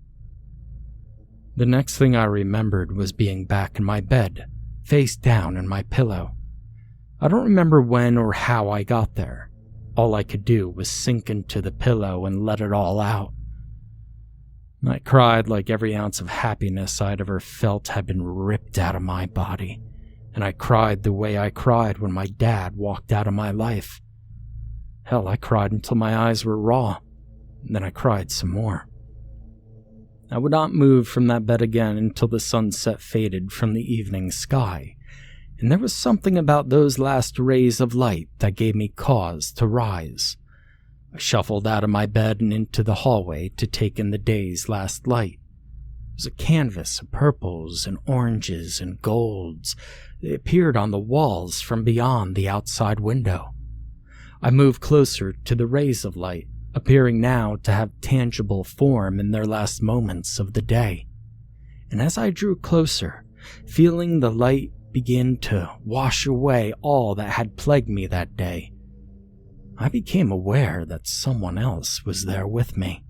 The next thing I remembered was being back in my bed, face down in my pillow. I don't remember when or how I got there. All I could do was sink into the pillow and let it all out. I cried like every ounce of happiness I'd ever felt had been ripped out of my body, and I cried the way I cried when my dad walked out of my life. Hell, I cried until my eyes were raw, and then I cried some more. I would not move from that bed again until the sunset faded from the evening sky, and there was something about those last rays of light that gave me cause to rise. I shuffled out of my bed and into the hallway to take in the day's last light. It was a canvas of purples and oranges and golds. They appeared on the walls from beyond the outside window. I moved closer to the rays of light, appearing now to have tangible form in their last moments of the day. And as I drew closer, feeling the light begin to wash away all that had plagued me that day, I became aware that someone else was there with me.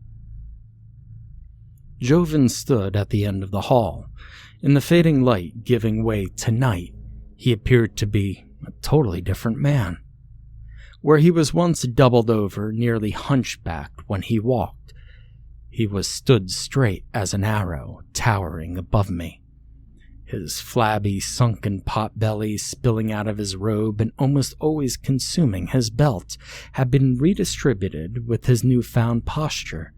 Joven stood at the end of the hall. In the fading light giving way to night, he appeared to be a totally different man. Where he was once doubled over, nearly hunchbacked when he walked, he was stood straight as an arrow, towering above me. His flabby, sunken potbelly spilling out of his robe and almost always consuming his belt had been redistributed with his newfound posture.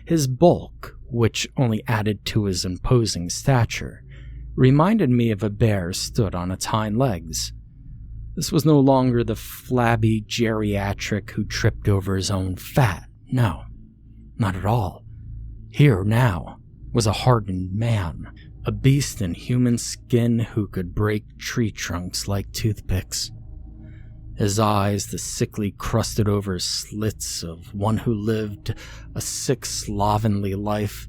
His bulk, which only added to his imposing stature, reminded me of a bear stood on its hind legs. This was no longer the flabby geriatric who tripped over his own fat. No, not at all. Here now was a hardened man, a beast in human skin who could break tree trunks like toothpicks. His eyes, the sickly crusted over slits of one who lived a sick slovenly life,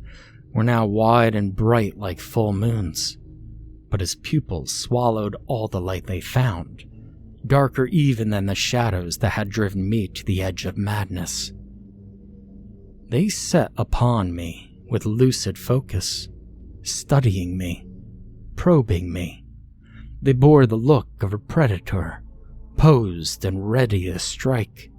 were now wide and bright like full moons. But his pupils swallowed all the light they found, darker even than the shadows that had driven me to the edge of madness. They set upon me with lucid focus, studying me, probing me. They bore the look of a predator, posed and ready to strike,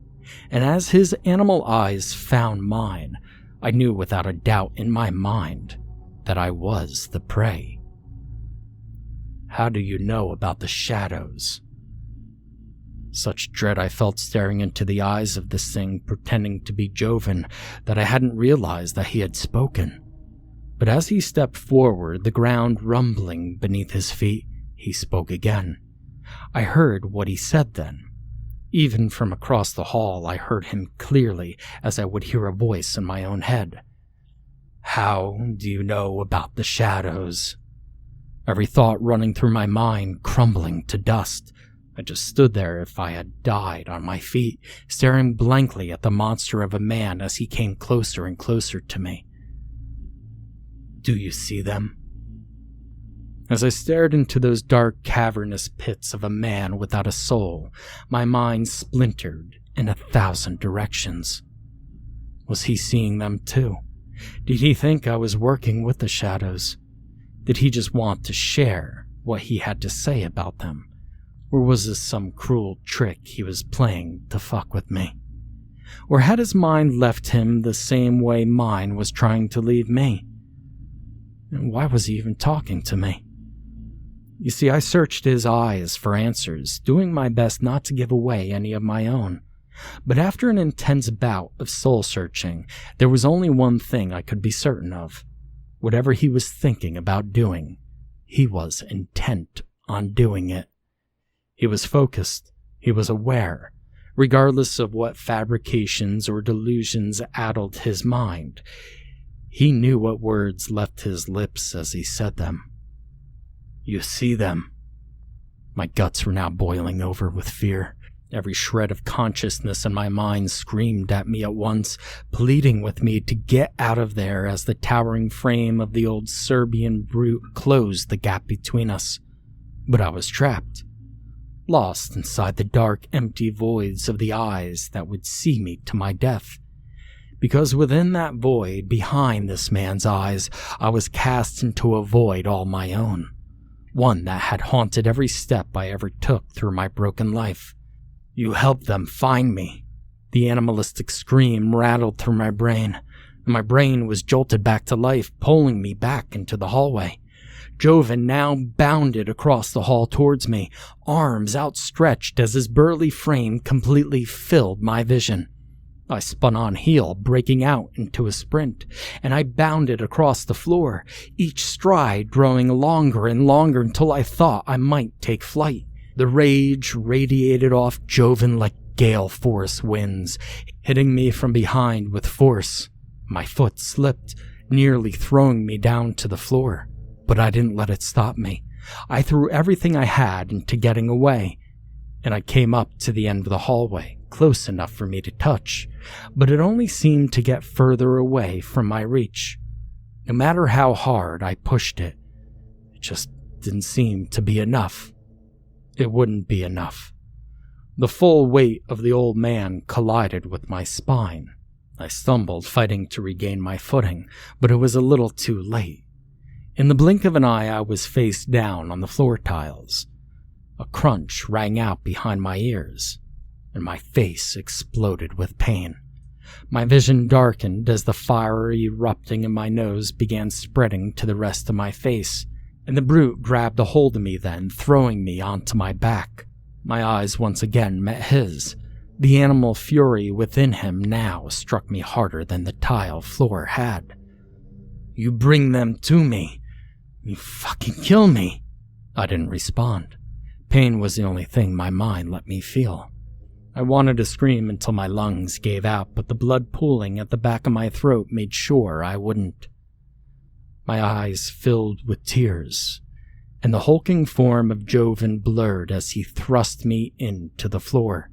and as his animal eyes found mine, I knew without a doubt in my mind that I was the prey. "How do you know about the shadows?" Such dread I felt staring into the eyes of this thing pretending to be Joven that I hadn't realized that he had spoken. But as he stepped forward, the ground rumbling beneath his feet, he spoke again. I heard what he said then. Even from across the hall, I heard him clearly as I would hear a voice in my own head. "How do you know about the shadows?" Every thought running through my mind crumbling to dust. I just stood there if I had died on my feet, staring blankly at the monster of a man as he came closer and closer to me. "Do you see them?" As I stared into those dark, cavernous pits of a man without a soul, my mind splintered in 1,000 directions. Was he seeing them too? Did he think I was working with the shadows? Did he just want to share what he had to say about them? Or was this some cruel trick he was playing to fuck with me? Or had his mind left him the same way mine was trying to leave me? And why was he even talking to me? You see, I searched his eyes for answers, doing my best not to give away any of my own. But after an intense bout of soul-searching, there was only one thing I could be certain of. Whatever he was thinking about doing, he was intent on doing it. He was focused, he was aware, regardless of what fabrications or delusions addled his mind. He knew what words left his lips as he said them. You see them. My guts were now boiling over with fear. Every shred of consciousness in my mind screamed at me at once, pleading with me to get out of there as the towering frame of the old Serbian brute closed the gap between us. But I was trapped, lost inside the dark, empty voids of the eyes that would see me to my death. Because within that void, behind this man's eyes, I was cast into a void all my own. One that had haunted every step I ever took through my broken life. You helped them find me. The animalistic scream rattled through my brain, and my brain was jolted back to life, pulling me back into the hallway. Joven now bounded across the hall towards me, arms outstretched as his burly frame completely filled my vision. I spun on heel, breaking out into a sprint, and I bounded across the floor, each stride growing longer and longer until I thought I might take flight. The rage radiated off Joven like gale force winds, hitting me from behind with force. My foot slipped, nearly throwing me down to the floor, but I didn't let it stop me. I threw everything I had into getting away, and I came up to the end of the hallway, close enough for me to touch, but it only seemed to get further away from my reach. No matter how hard I pushed it, it just didn't seem to be enough. It wouldn't be enough. The full weight of the old man collided with my spine. I stumbled, fighting to regain my footing, but it was a little too late. In the blink of an eye, I was face down on the floor tiles. A crunch rang out behind my ears, and my face exploded with pain. My vision darkened as the fire erupting in my nose began spreading to the rest of my face, and the brute grabbed a hold of me then, throwing me onto my back. My eyes once again met his. The animal fury within him now struck me harder than the tile floor had. You bring them to me. You fucking kill me. I didn't respond. Pain was the only thing my mind let me feel. I wanted to scream until my lungs gave out, but the blood pooling at the back of my throat made sure I wouldn't. My eyes filled with tears, and the hulking form of Joven blurred as he thrust me into the floor.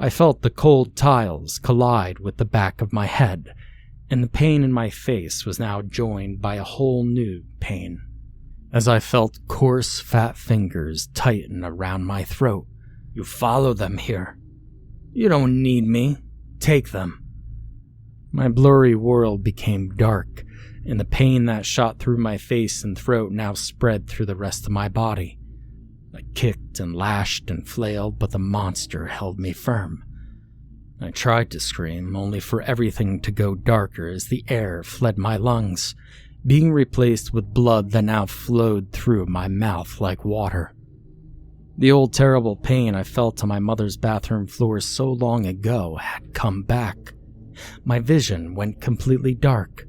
I felt the cold tiles collide with the back of my head, and the pain in my face was now joined by a whole new pain, as I felt coarse, fat fingers tighten around my throat. You follow them here. You don't need me. Take them. My blurry world became dark, and the pain that shot through my face and throat now spread through the rest of my body. I kicked and lashed and flailed, but the monster held me firm. I tried to scream, only for everything to go darker as the air fled my lungs, being replaced with blood that now flowed through my mouth like water. The old terrible pain I felt on my mother's bathroom floor so long ago had come back. My vision went completely dark.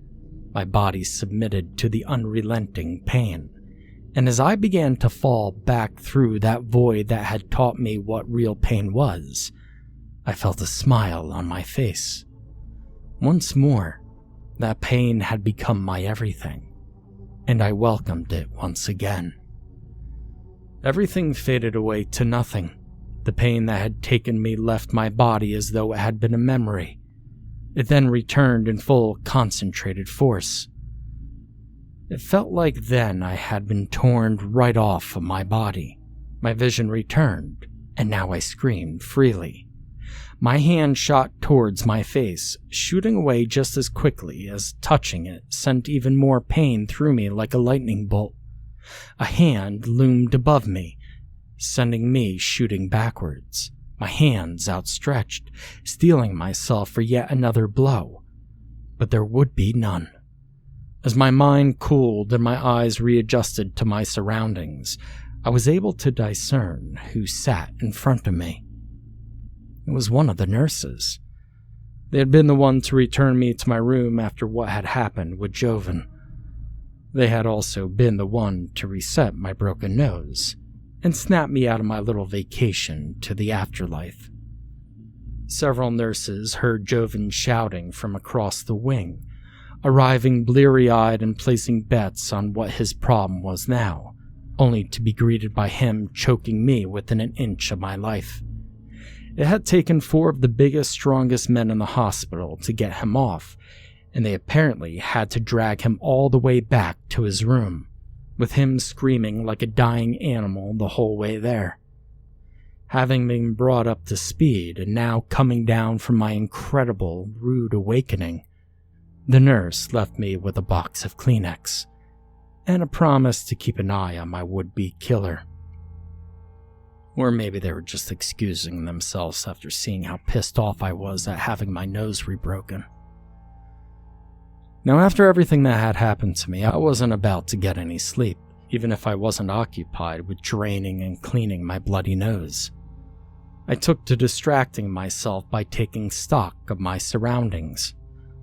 My body submitted to the unrelenting pain. And as I began to fall back through that void that had taught me what real pain was, I felt a smile on my face. Once more, that pain had become my everything, and I welcomed it once again. Everything faded away to nothing. The pain that had taken me left my body as though it had been a memory. It then returned in full, concentrated force. It felt like then I had been torn right off of my body. My vision returned, and now I screamed freely. My hand shot towards my face, shooting away just as quickly as touching it sent even more pain through me like a lightning bolt. A hand loomed above me, sending me shooting backwards, my hands outstretched, steeling myself for yet another blow. But there would be none. As my mind cooled and my eyes readjusted to my surroundings, I was able to discern who sat in front of me. It was one of the nurses. They had been the one to return me to my room after what had happened with Joven. They had also been the one to reset my broken nose and snap me out of my little vacation to the afterlife. Several nurses heard Joven shouting from across the wing, arriving bleary-eyed and placing bets on what his problem was now, only to be greeted by him choking me within an inch of my life. It had taken 4 of the biggest, strongest men in the hospital to get him off, and they apparently had to drag him all the way back to his room, with him screaming like a dying animal the whole way there. Having been brought up to speed and now coming down from my incredible, rude awakening, the nurse left me with a box of Kleenex and a promise to keep an eye on my would-be killer. Or maybe they were just excusing themselves after seeing how pissed off I was at having my nose rebroken. Now, after everything that had happened to me, I wasn't about to get any sleep, even if I wasn't occupied with draining and cleaning my bloody nose. I took to distracting myself by taking stock of my surroundings.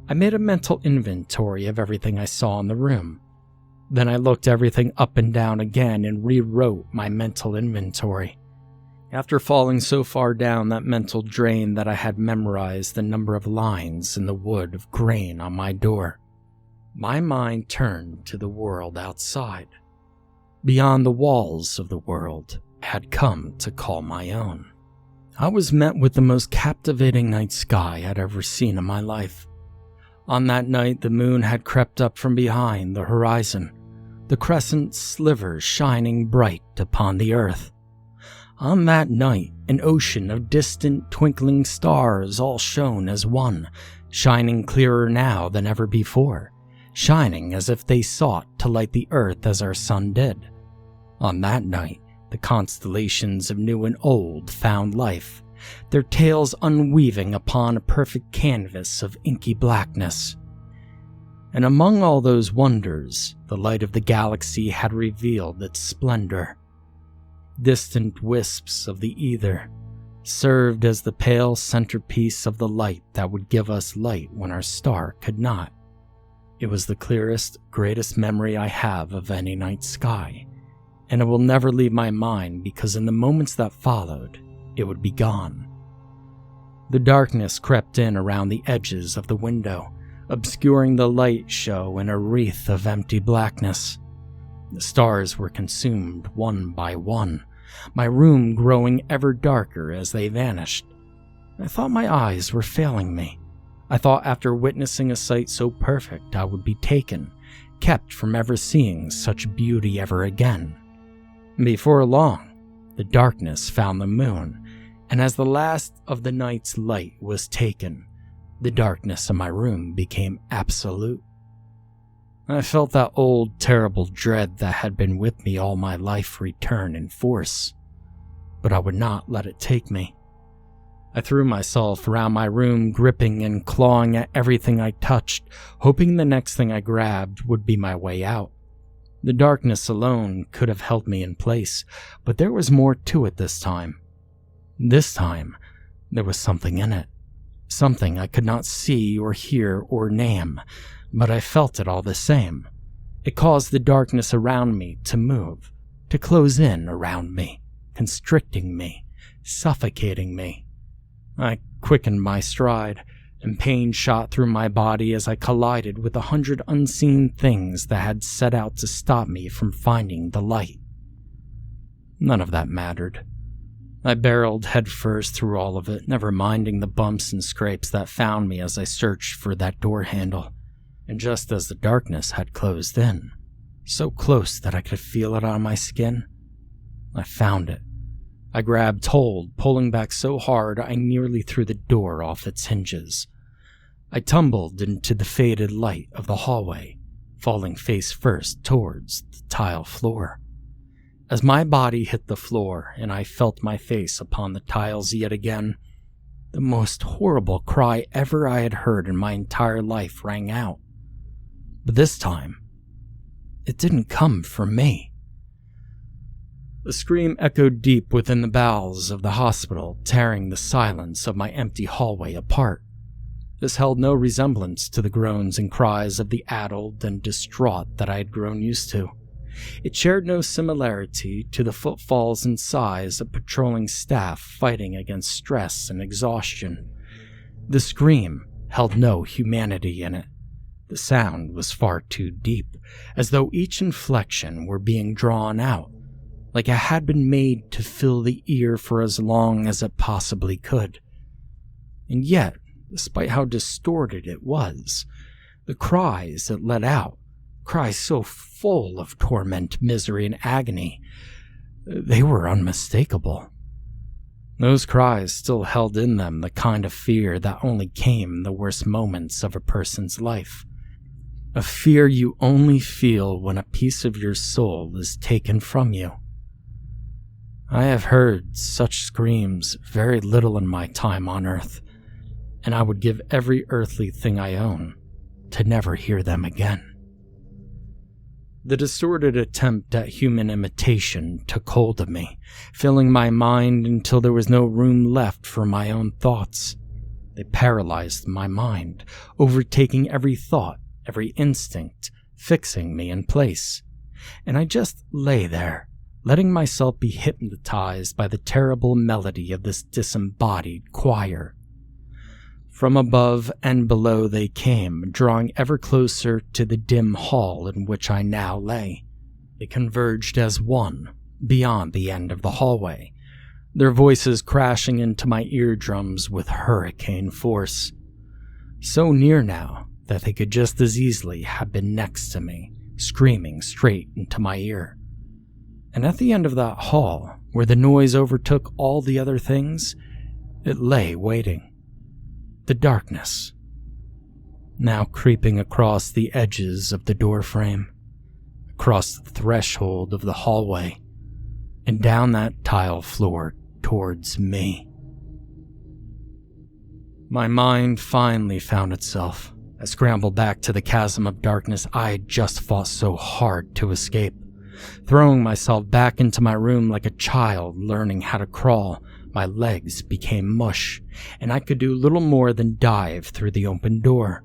I made a mental inventory of everything I saw in the room. Then I looked everything up and down again and rewrote my mental inventory. After falling so far down that mental drain that I had memorized the number of lines in the wood of grain on my door, my mind turned to the world outside. Beyond the walls of the world I had come to call my own. I was met with the most captivating night sky I'd ever seen in my life. On that night, the moon had crept up from behind the horizon, the crescent slivers shining bright upon the earth. On that night, an ocean of distant twinkling stars all shone as one, shining clearer now than ever before, shining as if they sought to light the earth as our sun did. On that night, the constellations of new and old found life, their tails unweaving upon a perfect canvas of inky blackness. And among all those wonders, the light of the galaxy had revealed its splendor. Distant wisps of the ether served as the pale centerpiece of the light that would give us light when our star could not. It was the clearest, greatest memory I have of any night sky, and it will never leave my mind because in the moments that followed, it would be gone. The darkness crept in around the edges of the window, obscuring the light show in a wreath of empty blackness. The stars were consumed one by one, my room growing ever darker as they vanished. I thought my eyes were failing me. I thought after witnessing a sight so perfect I would be taken, kept from ever seeing such beauty ever again. Before long, the darkness found the moon, and as the last of the night's light was taken, the darkness of my room became absolute. I felt that old, terrible dread that had been with me all my life return in force, but I would not let it take me. I threw myself around my room, gripping and clawing at everything I touched, hoping the next thing I grabbed would be my way out. The darkness alone could have held me in place, but there was more to it this time. This time, there was something in it. Something I could not see or hear or name, but I felt it all the same. It caused the darkness around me to move, to close in around me, constricting me, suffocating me. I quickened my stride, and pain shot through my body as I collided with 100 unseen things that had set out to stop me from finding the light. None of that mattered. I barreled headfirst through all of it, never minding the bumps and scrapes that found me as I searched for that door handle. And just as the darkness had closed in, so close that I could feel it on my skin. I found it. I grabbed hold, pulling back so hard I nearly threw the door off its hinges. I tumbled into the faded light of the hallway, falling face first towards the tile floor. As my body hit the floor and I felt my face upon the tiles yet again, the most horrible cry ever I had heard in my entire life rang out. But this time, it didn't come from me. The scream echoed deep within the bowels of the hospital, tearing the silence of my empty hallway apart. This held no resemblance to the groans and cries of the addled and distraught that I had grown used to. It shared no similarity to the footfalls and sighs of patrolling staff fighting against stress and exhaustion. The scream held no humanity in it. The sound was far too deep, as though each inflection were being drawn out, like it had been made to fill the ear for as long as it possibly could. And yet, despite how distorted it was, the cries it let out, cries so full of torment, misery, and agony, they were unmistakable. Those cries still held in them the kind of fear that only came in the worst moments of a person's life. A fear you only feel when a piece of your soul is taken from you. I have heard such screams very little in my time on Earth, and I would give every earthly thing I own to never hear them again. The distorted attempt at human imitation took hold of me, filling my mind until there was no room left for my own thoughts. They paralyzed my mind, overtaking every thought, every instinct, fixing me in place. And I just lay there, letting myself be hypnotized by the terrible melody of this disembodied choir. From above and below they came, drawing ever closer to the dim hall in which I now lay. They converged as one, beyond the end of the hallway, their voices crashing into my eardrums with hurricane force. So near now that they could just as easily have been next to me, screaming straight into my ear. And at the end of that hall, where the noise overtook all the other things, it lay waiting. The darkness, now creeping across the edges of the doorframe, across the threshold of the hallway, and down that tile floor towards me. My mind finally found itself. I scrambled back to the chasm of darkness I had just fought so hard to escape. Throwing myself back into my room like a child learning how to crawl, my legs became mush, and I could do little more than dive through the open door.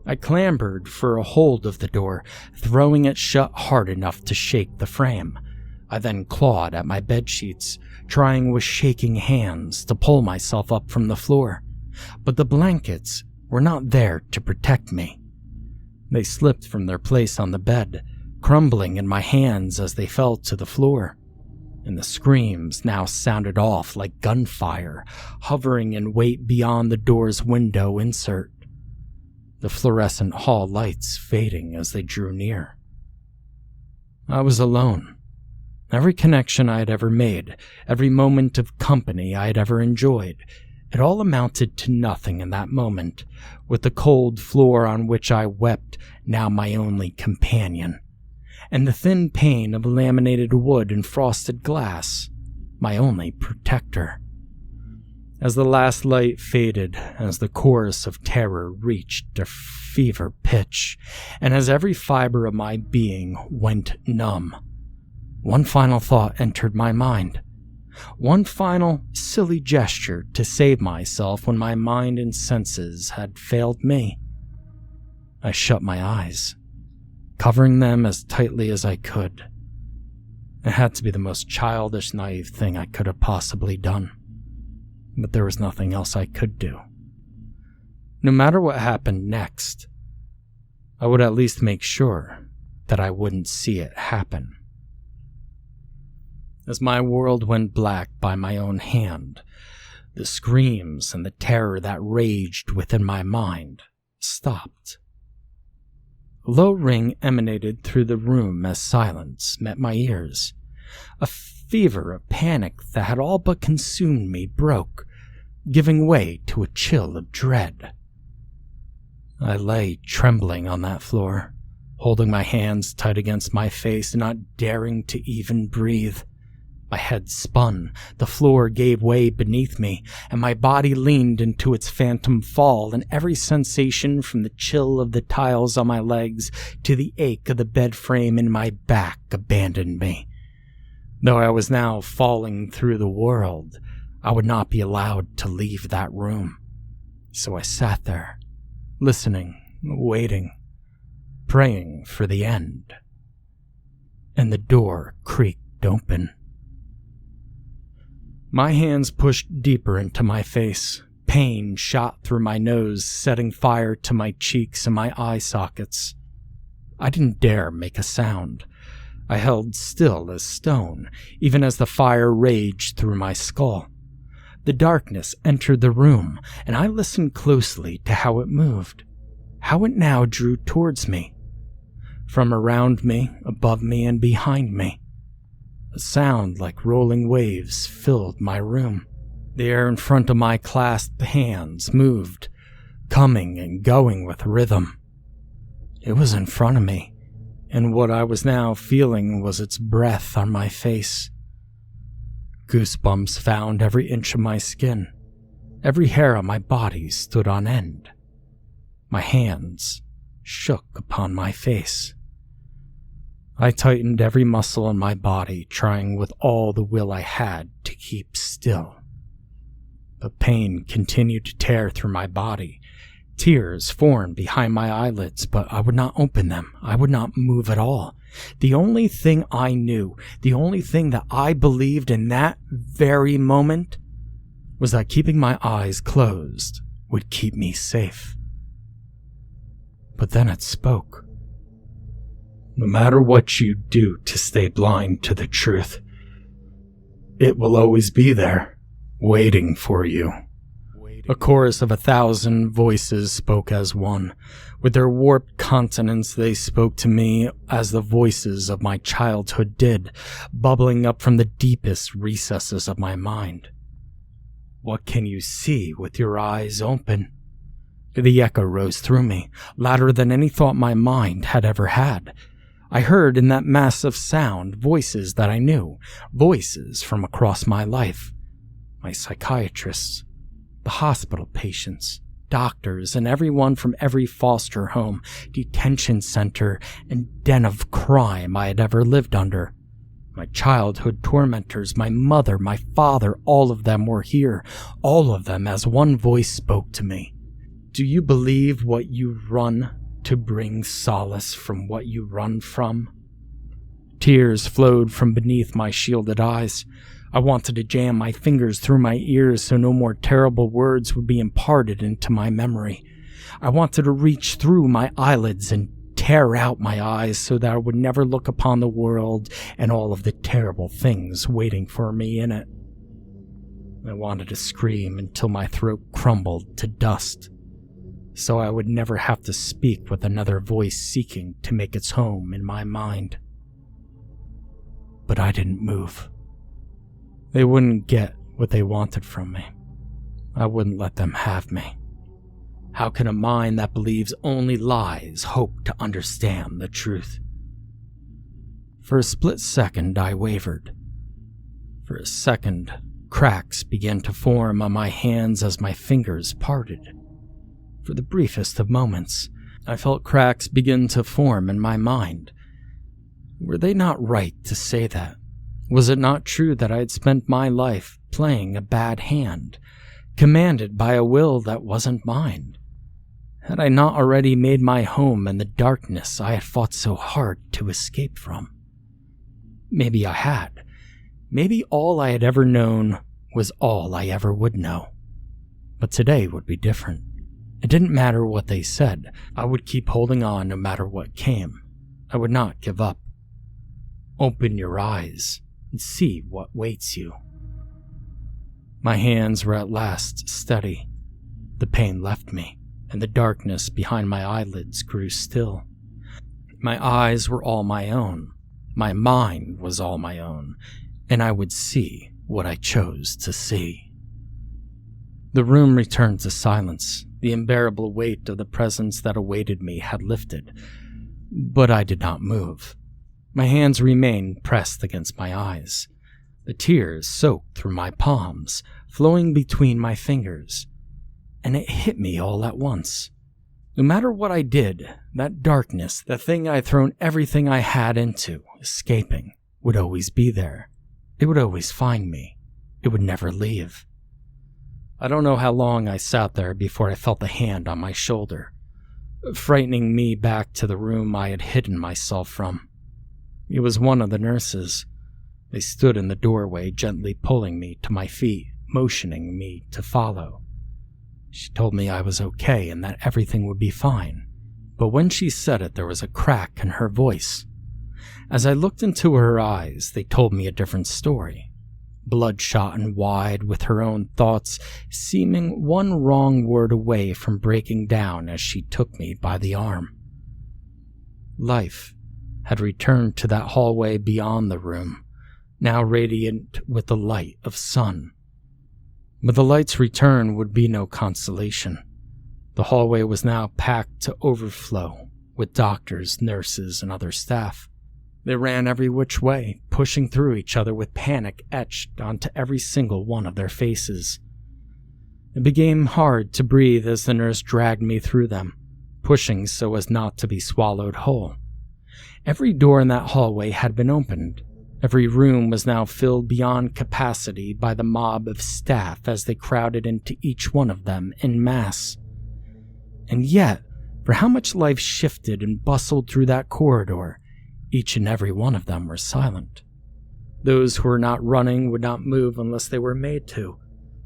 I clambered for a hold of the door, throwing it shut hard enough to shake the frame. I then clawed at my bedsheets, trying with shaking hands to pull myself up from the floor. But the blankets were not there to protect me. They slipped from their place on the bed, crumbling in my hands as they fell to the floor. And the screams now sounded off like gunfire, hovering in wait beyond the door's window insert. The fluorescent hall lights fading as they drew near. I was alone. Every connection I had ever made, every moment of company I had ever enjoyed, it all amounted to nothing in that moment, with the cold floor on which I wept now my only companion, and the thin pane of laminated wood and frosted glass, my only protector. As the last light faded, as the chorus of terror reached a fever pitch, and as every fiber of my being went numb, one final thought entered my mind. One final silly gesture to save myself when my mind and senses had failed me. I shut my eyes, covering them as tightly as I could. It had to be the most childish, naive thing I could have possibly done, but there was nothing else I could do. No matter what happened next, I would at least make sure that I wouldn't see it happen. As my world went black by my own hand, the screams and the terror that raged within my mind stopped. A low ring emanated through the room as silence met my ears. A fever of panic that had all but consumed me broke, giving way to a chill of dread. I lay trembling on that floor, holding my hands tight against my face, not daring to even breathe. My head spun, the floor gave way beneath me, and my body leaned into its phantom fall, and every sensation from the chill of the tiles on my legs to the ache of the bed frame in my back abandoned me. Though I was now falling through the world, I would not be allowed to leave that room. So I sat there, listening, waiting, praying for the end. And the door creaked open. My hands pushed deeper into my face. Pain shot through my nose, setting fire to my cheeks and my eye sockets. I didn't dare make a sound. I held still as stone, even as the fire raged through my skull. The darkness entered the room, and I listened closely to how it moved, how it now drew towards me. From around me, above me, and behind me. A sound like rolling waves filled my room. The air in front of my clasped hands moved, coming and going with rhythm. It was in front of me, and what I was now feeling was its breath on my face. Goosebumps found every inch of my skin. Every hair on my body stood on end. My hands shook upon my face. I tightened every muscle in my body, trying with all the will I had to keep still. The pain continued to tear through my body. Tears formed behind my eyelids, but I would not open them. I would not move at all. The only thing I knew, the only thing that I believed in that very moment, was that keeping my eyes closed would keep me safe. But then it spoke. No matter what you do to stay blind to the truth, it will always be there, waiting for you. A chorus of 1,000 voices spoke as one. With their warped consonants, they spoke to me as the voices of my childhood did, bubbling up from the deepest recesses of my mind. What can you see with your eyes open? The echo rose through me, louder than any thought my mind had ever had. I heard in that mass of sound voices that I knew, voices from across my life. My psychiatrists, the hospital patients, doctors, and everyone from every foster home, detention center, and den of crime I had ever lived under. My childhood tormentors, my mother, my father, all of them were here, all of them as one voice spoke to me. Do you believe what you run to bring solace from what you run from? Tears flowed from beneath my shielded eyes. I wanted to jam my fingers through my ears so no more terrible words would be imparted into my memory. I wanted to reach through my eyelids and tear out my eyes so that I would never look upon the world and all of the terrible things waiting for me in it. I wanted to scream until my throat crumbled to dust, so I would never have to speak with another voice seeking to make its home in my mind. But I didn't move. They wouldn't get what they wanted from me. I wouldn't let them have me. How can a mind that believes only lies hope to understand the truth? For a split second, I wavered. For a second, cracks began to form on my hands as my fingers parted. For the briefest of moments, I felt cracks begin to form in my mind. Were they not right to say that? Was it not true that I had spent my life playing a bad hand, commanded by a will that wasn't mine? Had I not already made my home in the darkness I had fought so hard to escape from? Maybe I had. Maybe all I had ever known was all I ever would know. But today would be different. It didn't matter what they said. I would keep holding on no matter what came. I would not give up. Open your eyes and see what waits you. My hands were at last steady. The pain left me, and the darkness behind my eyelids grew still. My eyes were all my own. My mind was all my own, and I would see what I chose to see. The room returned to silence. The unbearable weight of the presence that awaited me had lifted, but I did not move. My hands remained pressed against my eyes. The tears soaked through my palms, flowing between my fingers, and it hit me all at once. No matter what I did, that darkness, the thing I had thrown everything I had into, escaping, would always be there. It would always find me. It would never leave. I don't know how long I sat there before I felt a hand on my shoulder, frightening me back to the room I had hidden myself from. It was one of the nurses. They stood in the doorway, gently pulling me to my feet, motioning me to follow. She told me I was okay and that everything would be fine, but when she said it, there was a crack in her voice. As I looked into her eyes, they told me a different story, bloodshot and wide, with her own thoughts seeming one wrong word away from breaking down as she took me by the arm. Life had returned to that hallway beyond the room, now radiant with the light of sun. But the light's return would be no consolation. The hallway was now packed to overflow with doctors, nurses, and other staff. They ran every which way, pushing through each other with panic etched onto every single one of their faces. It became hard to breathe as the nurse dragged me through them, pushing so as not to be swallowed whole. Every door in that hallway had been opened. Every room was now filled beyond capacity by the mob of staff as they crowded into each one of them en masse. And yet, for how much life shifted and bustled through that corridor, each and every one of them were silent. Those who were not running would not move unless they were made to.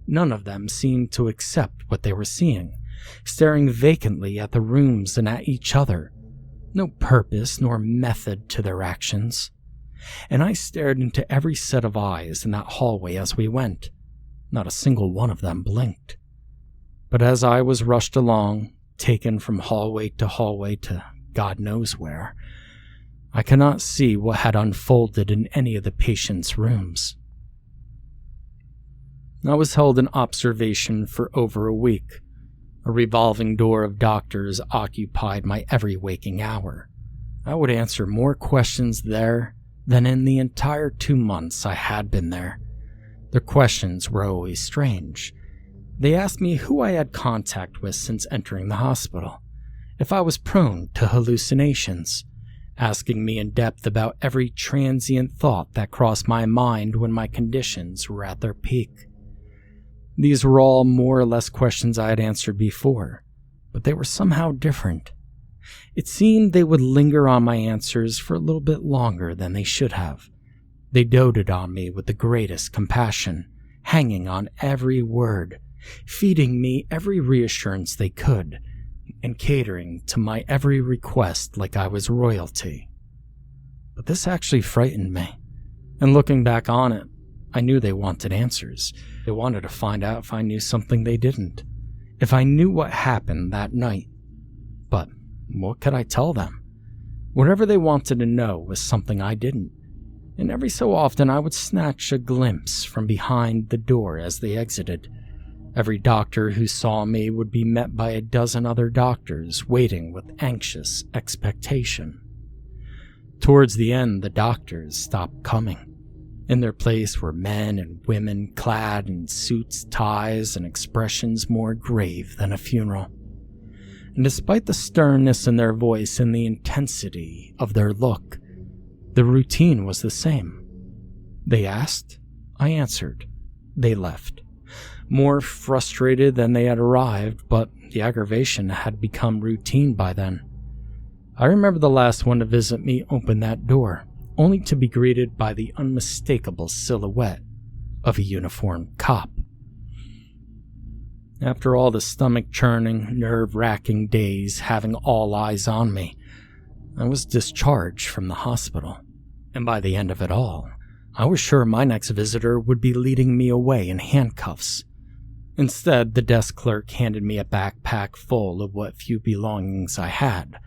None of them seemed to accept what they were seeing, staring vacantly at the rooms and at each other. No purpose nor method to their actions. And I stared into every set of eyes in that hallway as we went. Not a single one of them blinked. But as I was rushed along, taken from hallway to God knows where, I could not see what had unfolded in any of the patients' rooms. I was held in observation for over a week. A revolving door of doctors occupied my every waking hour. I would answer more questions there than in the entire 2 months I had been there. Their questions were always strange. They asked me who I had contact with since entering the hospital, if I was prone to hallucinations, asking me in depth about every transient thought that crossed my mind when my conditions were at their peak. These were all more or less questions I had answered before, but they were somehow different. It seemed they would linger on my answers for a little bit longer than they should have. They doted on me with the greatest compassion, hanging on every word, feeding me every reassurance they could, and catering to my every request like I was royalty. But this actually frightened me, and looking back on it, I knew they wanted answers. They wanted to find out if I knew something they didn't, if I knew what happened that night. But what could I tell them? Whatever they wanted to know was something I didn't, and every so often I would snatch a glimpse from behind the door as they exited. Every doctor who saw me would be met by a dozen other doctors waiting with anxious expectation. Towards the end, the doctors stopped coming. In their place were men and women clad in suits, ties, and expressions more grave than a funeral. And despite the sternness in their voice and the intensity of their look, the routine was the same. They asked, I answered. They left, more frustrated than they had arrived, but the aggravation had become routine by then. I remember the last one to visit me open that door, only to be greeted by the unmistakable silhouette of a uniformed cop. After all the stomach-churning, nerve-wracking days having all eyes on me, I was discharged from the hospital, and by the end of it all, I was sure my next visitor would be leading me away in handcuffs. Instead, the desk clerk handed me a backpack full of what few belongings I had,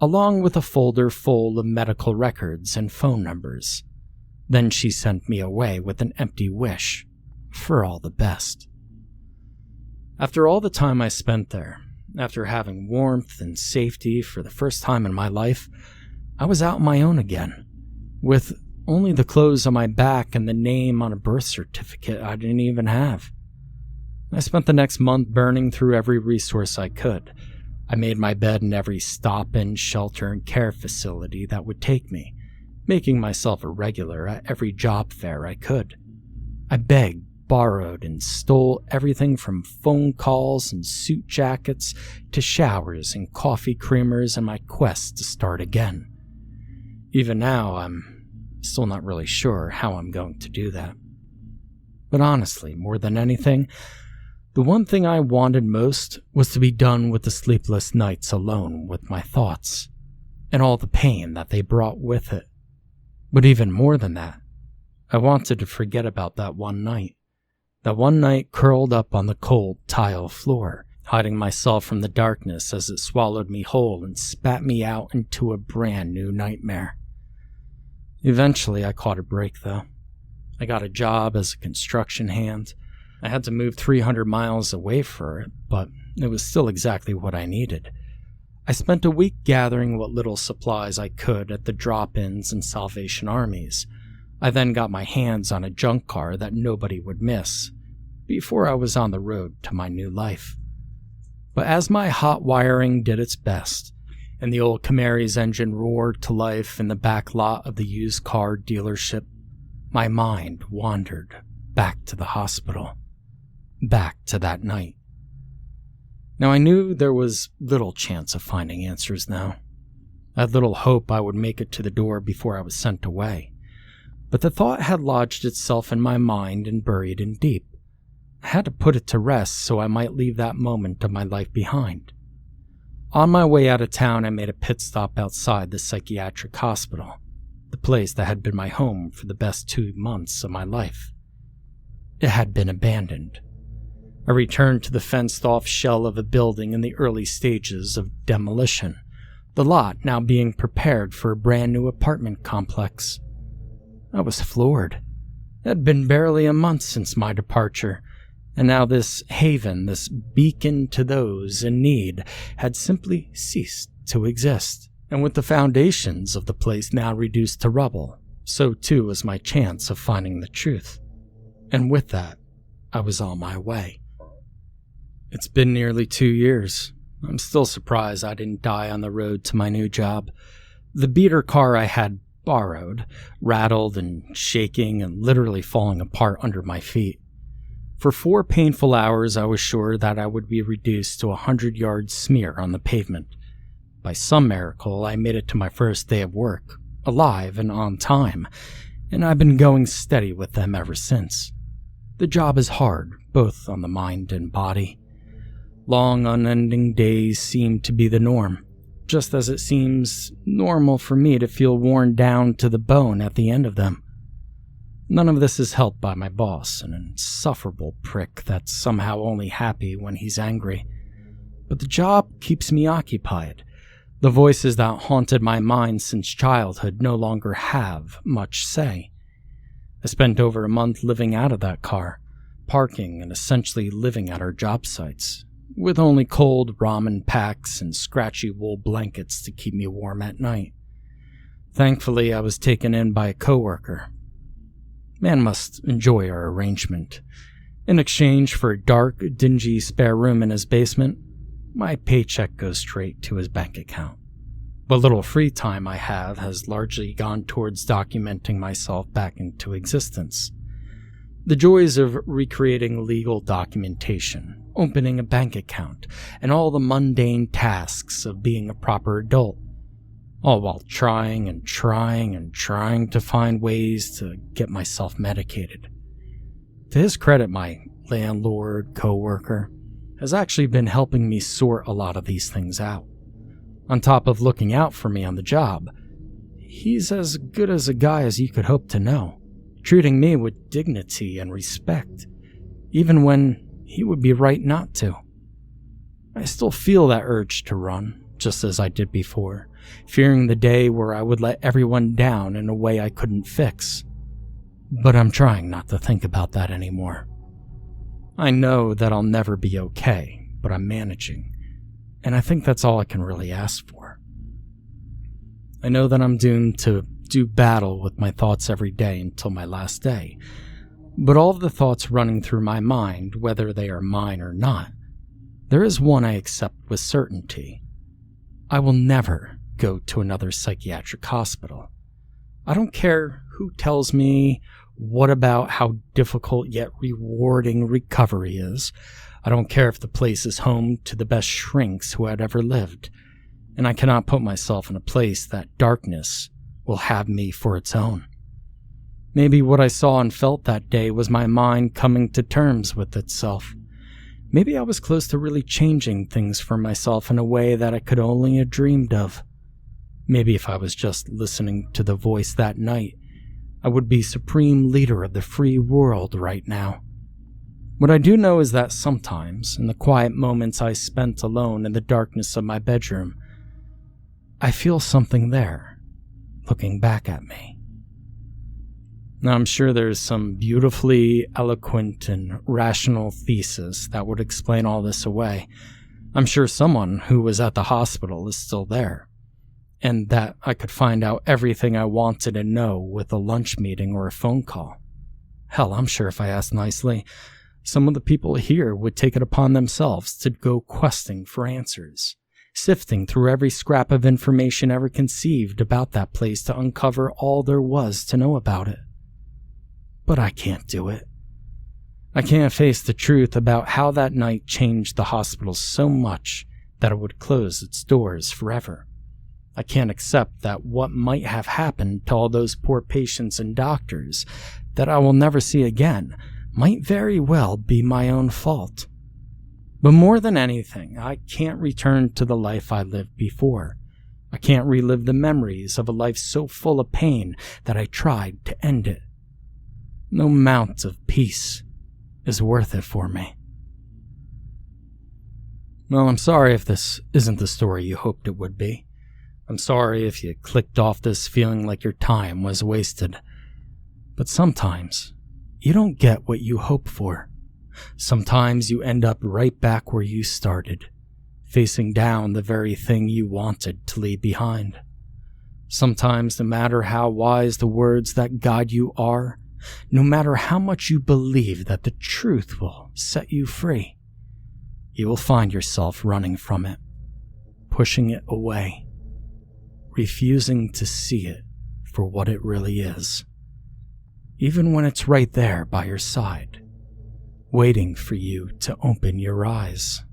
along with a folder full of medical records and phone numbers. Then she sent me away with an empty wish for all the best. After all the time I spent there, after having warmth and safety for the first time in my life, I was out on my own again, with only the clothes on my back and the name on a birth certificate I didn't even have. I spent the next month burning through every resource I could. I made my bed in every stop-in, shelter, and care facility that would take me, making myself a regular at every job fair I could. I begged, borrowed, and stole everything from phone calls and suit jackets to showers and coffee creamers in my quest to start again. Even now, I'm still not really sure how I'm going to do that. But honestly, more than anything, the one thing I wanted most was to be done with the sleepless nights alone with my thoughts, and all the pain that they brought with it. But even more than that, I wanted to forget about that one night curled up on the cold tile floor, hiding myself from the darkness as it swallowed me whole and spat me out into a brand new nightmare. Eventually, I caught a break, though. I got a job as a construction hand. I had to move 300 miles away for it, but it was still exactly what I needed. I spent a week gathering what little supplies I could at the drop-ins and Salvation Armies. I then got my hands on a junk car that nobody would miss, before I was on the road to my new life. But as my hot wiring did its best, and the old Camary's engine roared to life in the back lot of the used car dealership, my mind wandered back to the hospital, back to that night. Now I knew there was little chance of finding answers now. I had little hope I would make it to the door before I was sent away. But the thought had lodged itself in my mind and buried in deep. I had to put it to rest so I might leave that moment of my life behind. On my way out of town, I made a pit stop outside the psychiatric hospital, the place that had been my home for the best 2 months of my life. It had been abandoned. I returned to the fenced-off shell of a building in the early stages of demolition, the lot now being prepared for a brand new apartment complex. I was floored. It had been barely a month since my departure, and now this haven, this beacon to those in need, had simply ceased to exist. And with the foundations of the place now reduced to rubble, so too was my chance of finding the truth. And with that, I was on my way. It's been nearly 2 years. I'm still surprised I didn't die on the road to my new job. The beater car I had borrowed, rattled and shaking and literally falling apart under my feet. For 4 painful hours, I was sure that I would be reduced to a 100-yard smear on the pavement. By some miracle, I made it to my first day of work, alive and on time, and I've been going steady with them ever since. The job is hard, both on the mind and body. Long, unending days seem to be the norm, just as it seems normal for me to feel worn down to the bone at the end of them. None of this is helped by my boss, an insufferable prick that's somehow only happy when he's angry. But the job keeps me occupied. The voices that haunted my mind since childhood no longer have much say. I spent over a month living out of that car, parking and essentially living at our job sites, with only cold ramen packs and scratchy wool blankets to keep me warm at night. Thankfully, I was taken in by a coworker. Man must enjoy our arrangement. In exchange for a dark, dingy spare room in his basement, my paycheck goes straight to his bank account. What little free time I have has largely gone towards documenting myself back into existence. The joys of recreating legal documentation, opening a bank account, and all the mundane tasks of being a proper adult. All while trying to find ways to get myself medicated. To his credit, my landlord, coworker, has actually been helping me sort a lot of these things out. On top of looking out for me on the job, he's as good as a guy as you could hope to know, treating me with dignity and respect, even when he would be right not to. I still feel that urge to run, just as I did before, fearing the day where I would let everyone down in a way I couldn't fix. But I'm trying not to think about that anymore. I know that I'll never be okay, but I'm managing, and I think that's all I can really ask for. I know that I'm doomed to do battle with my thoughts every day until my last day, but all of the thoughts running through my mind, whether they are mine or not, there is one I accept with certainty. I will never go to another psychiatric hospital. I don't care who tells me what about how difficult yet rewarding recovery is. I don't care if the place is home to the best shrinks who had ever lived, and I cannot put myself in a place that darkness will have me for its own. Maybe what I saw and felt that day was my mind coming to terms with itself. Maybe I was close to really changing things for myself in a way that I could only have dreamed of. Maybe if I was just listening to the voice that night, I would be supreme leader of the free world right now. What I do know is that sometimes, in the quiet moments I spent alone in the darkness of my bedroom, I feel something there, looking back at me. Now, I'm sure there's some beautifully eloquent and rational thesis that would explain all this away. I'm sure someone who was at the hospital is still there, and that I could find out everything I wanted to know with a lunch meeting or a phone call. Hell, I'm sure if I asked nicely, some of the people here would take it upon themselves to go questing for answers, sifting through every scrap of information ever conceived about that place to uncover all there was to know about it. But I can't do it. I can't face the truth about how that night changed the hospital so much that it would close its doors forever. I can't accept that what might have happened to all those poor patients and doctors that I will never see again might very well be my own fault. But more than anything, I can't return to the life I lived before. I can't relive the memories of a life so full of pain that I tried to end it. No amount of peace is worth it for me. Well, I'm sorry if this isn't the story you hoped it would be. I'm sorry if you clicked off this feeling like your time was wasted. But sometimes, you don't get what you hope for. Sometimes you end up right back where you started, facing down the very thing you wanted to leave behind. Sometimes, no matter how wise the words that guide you are, no matter how much you believe that the truth will set you free, you will find yourself running from it, pushing it away, refusing to see it for what it really is, even when it's right there by your side, waiting for you to open your eyes.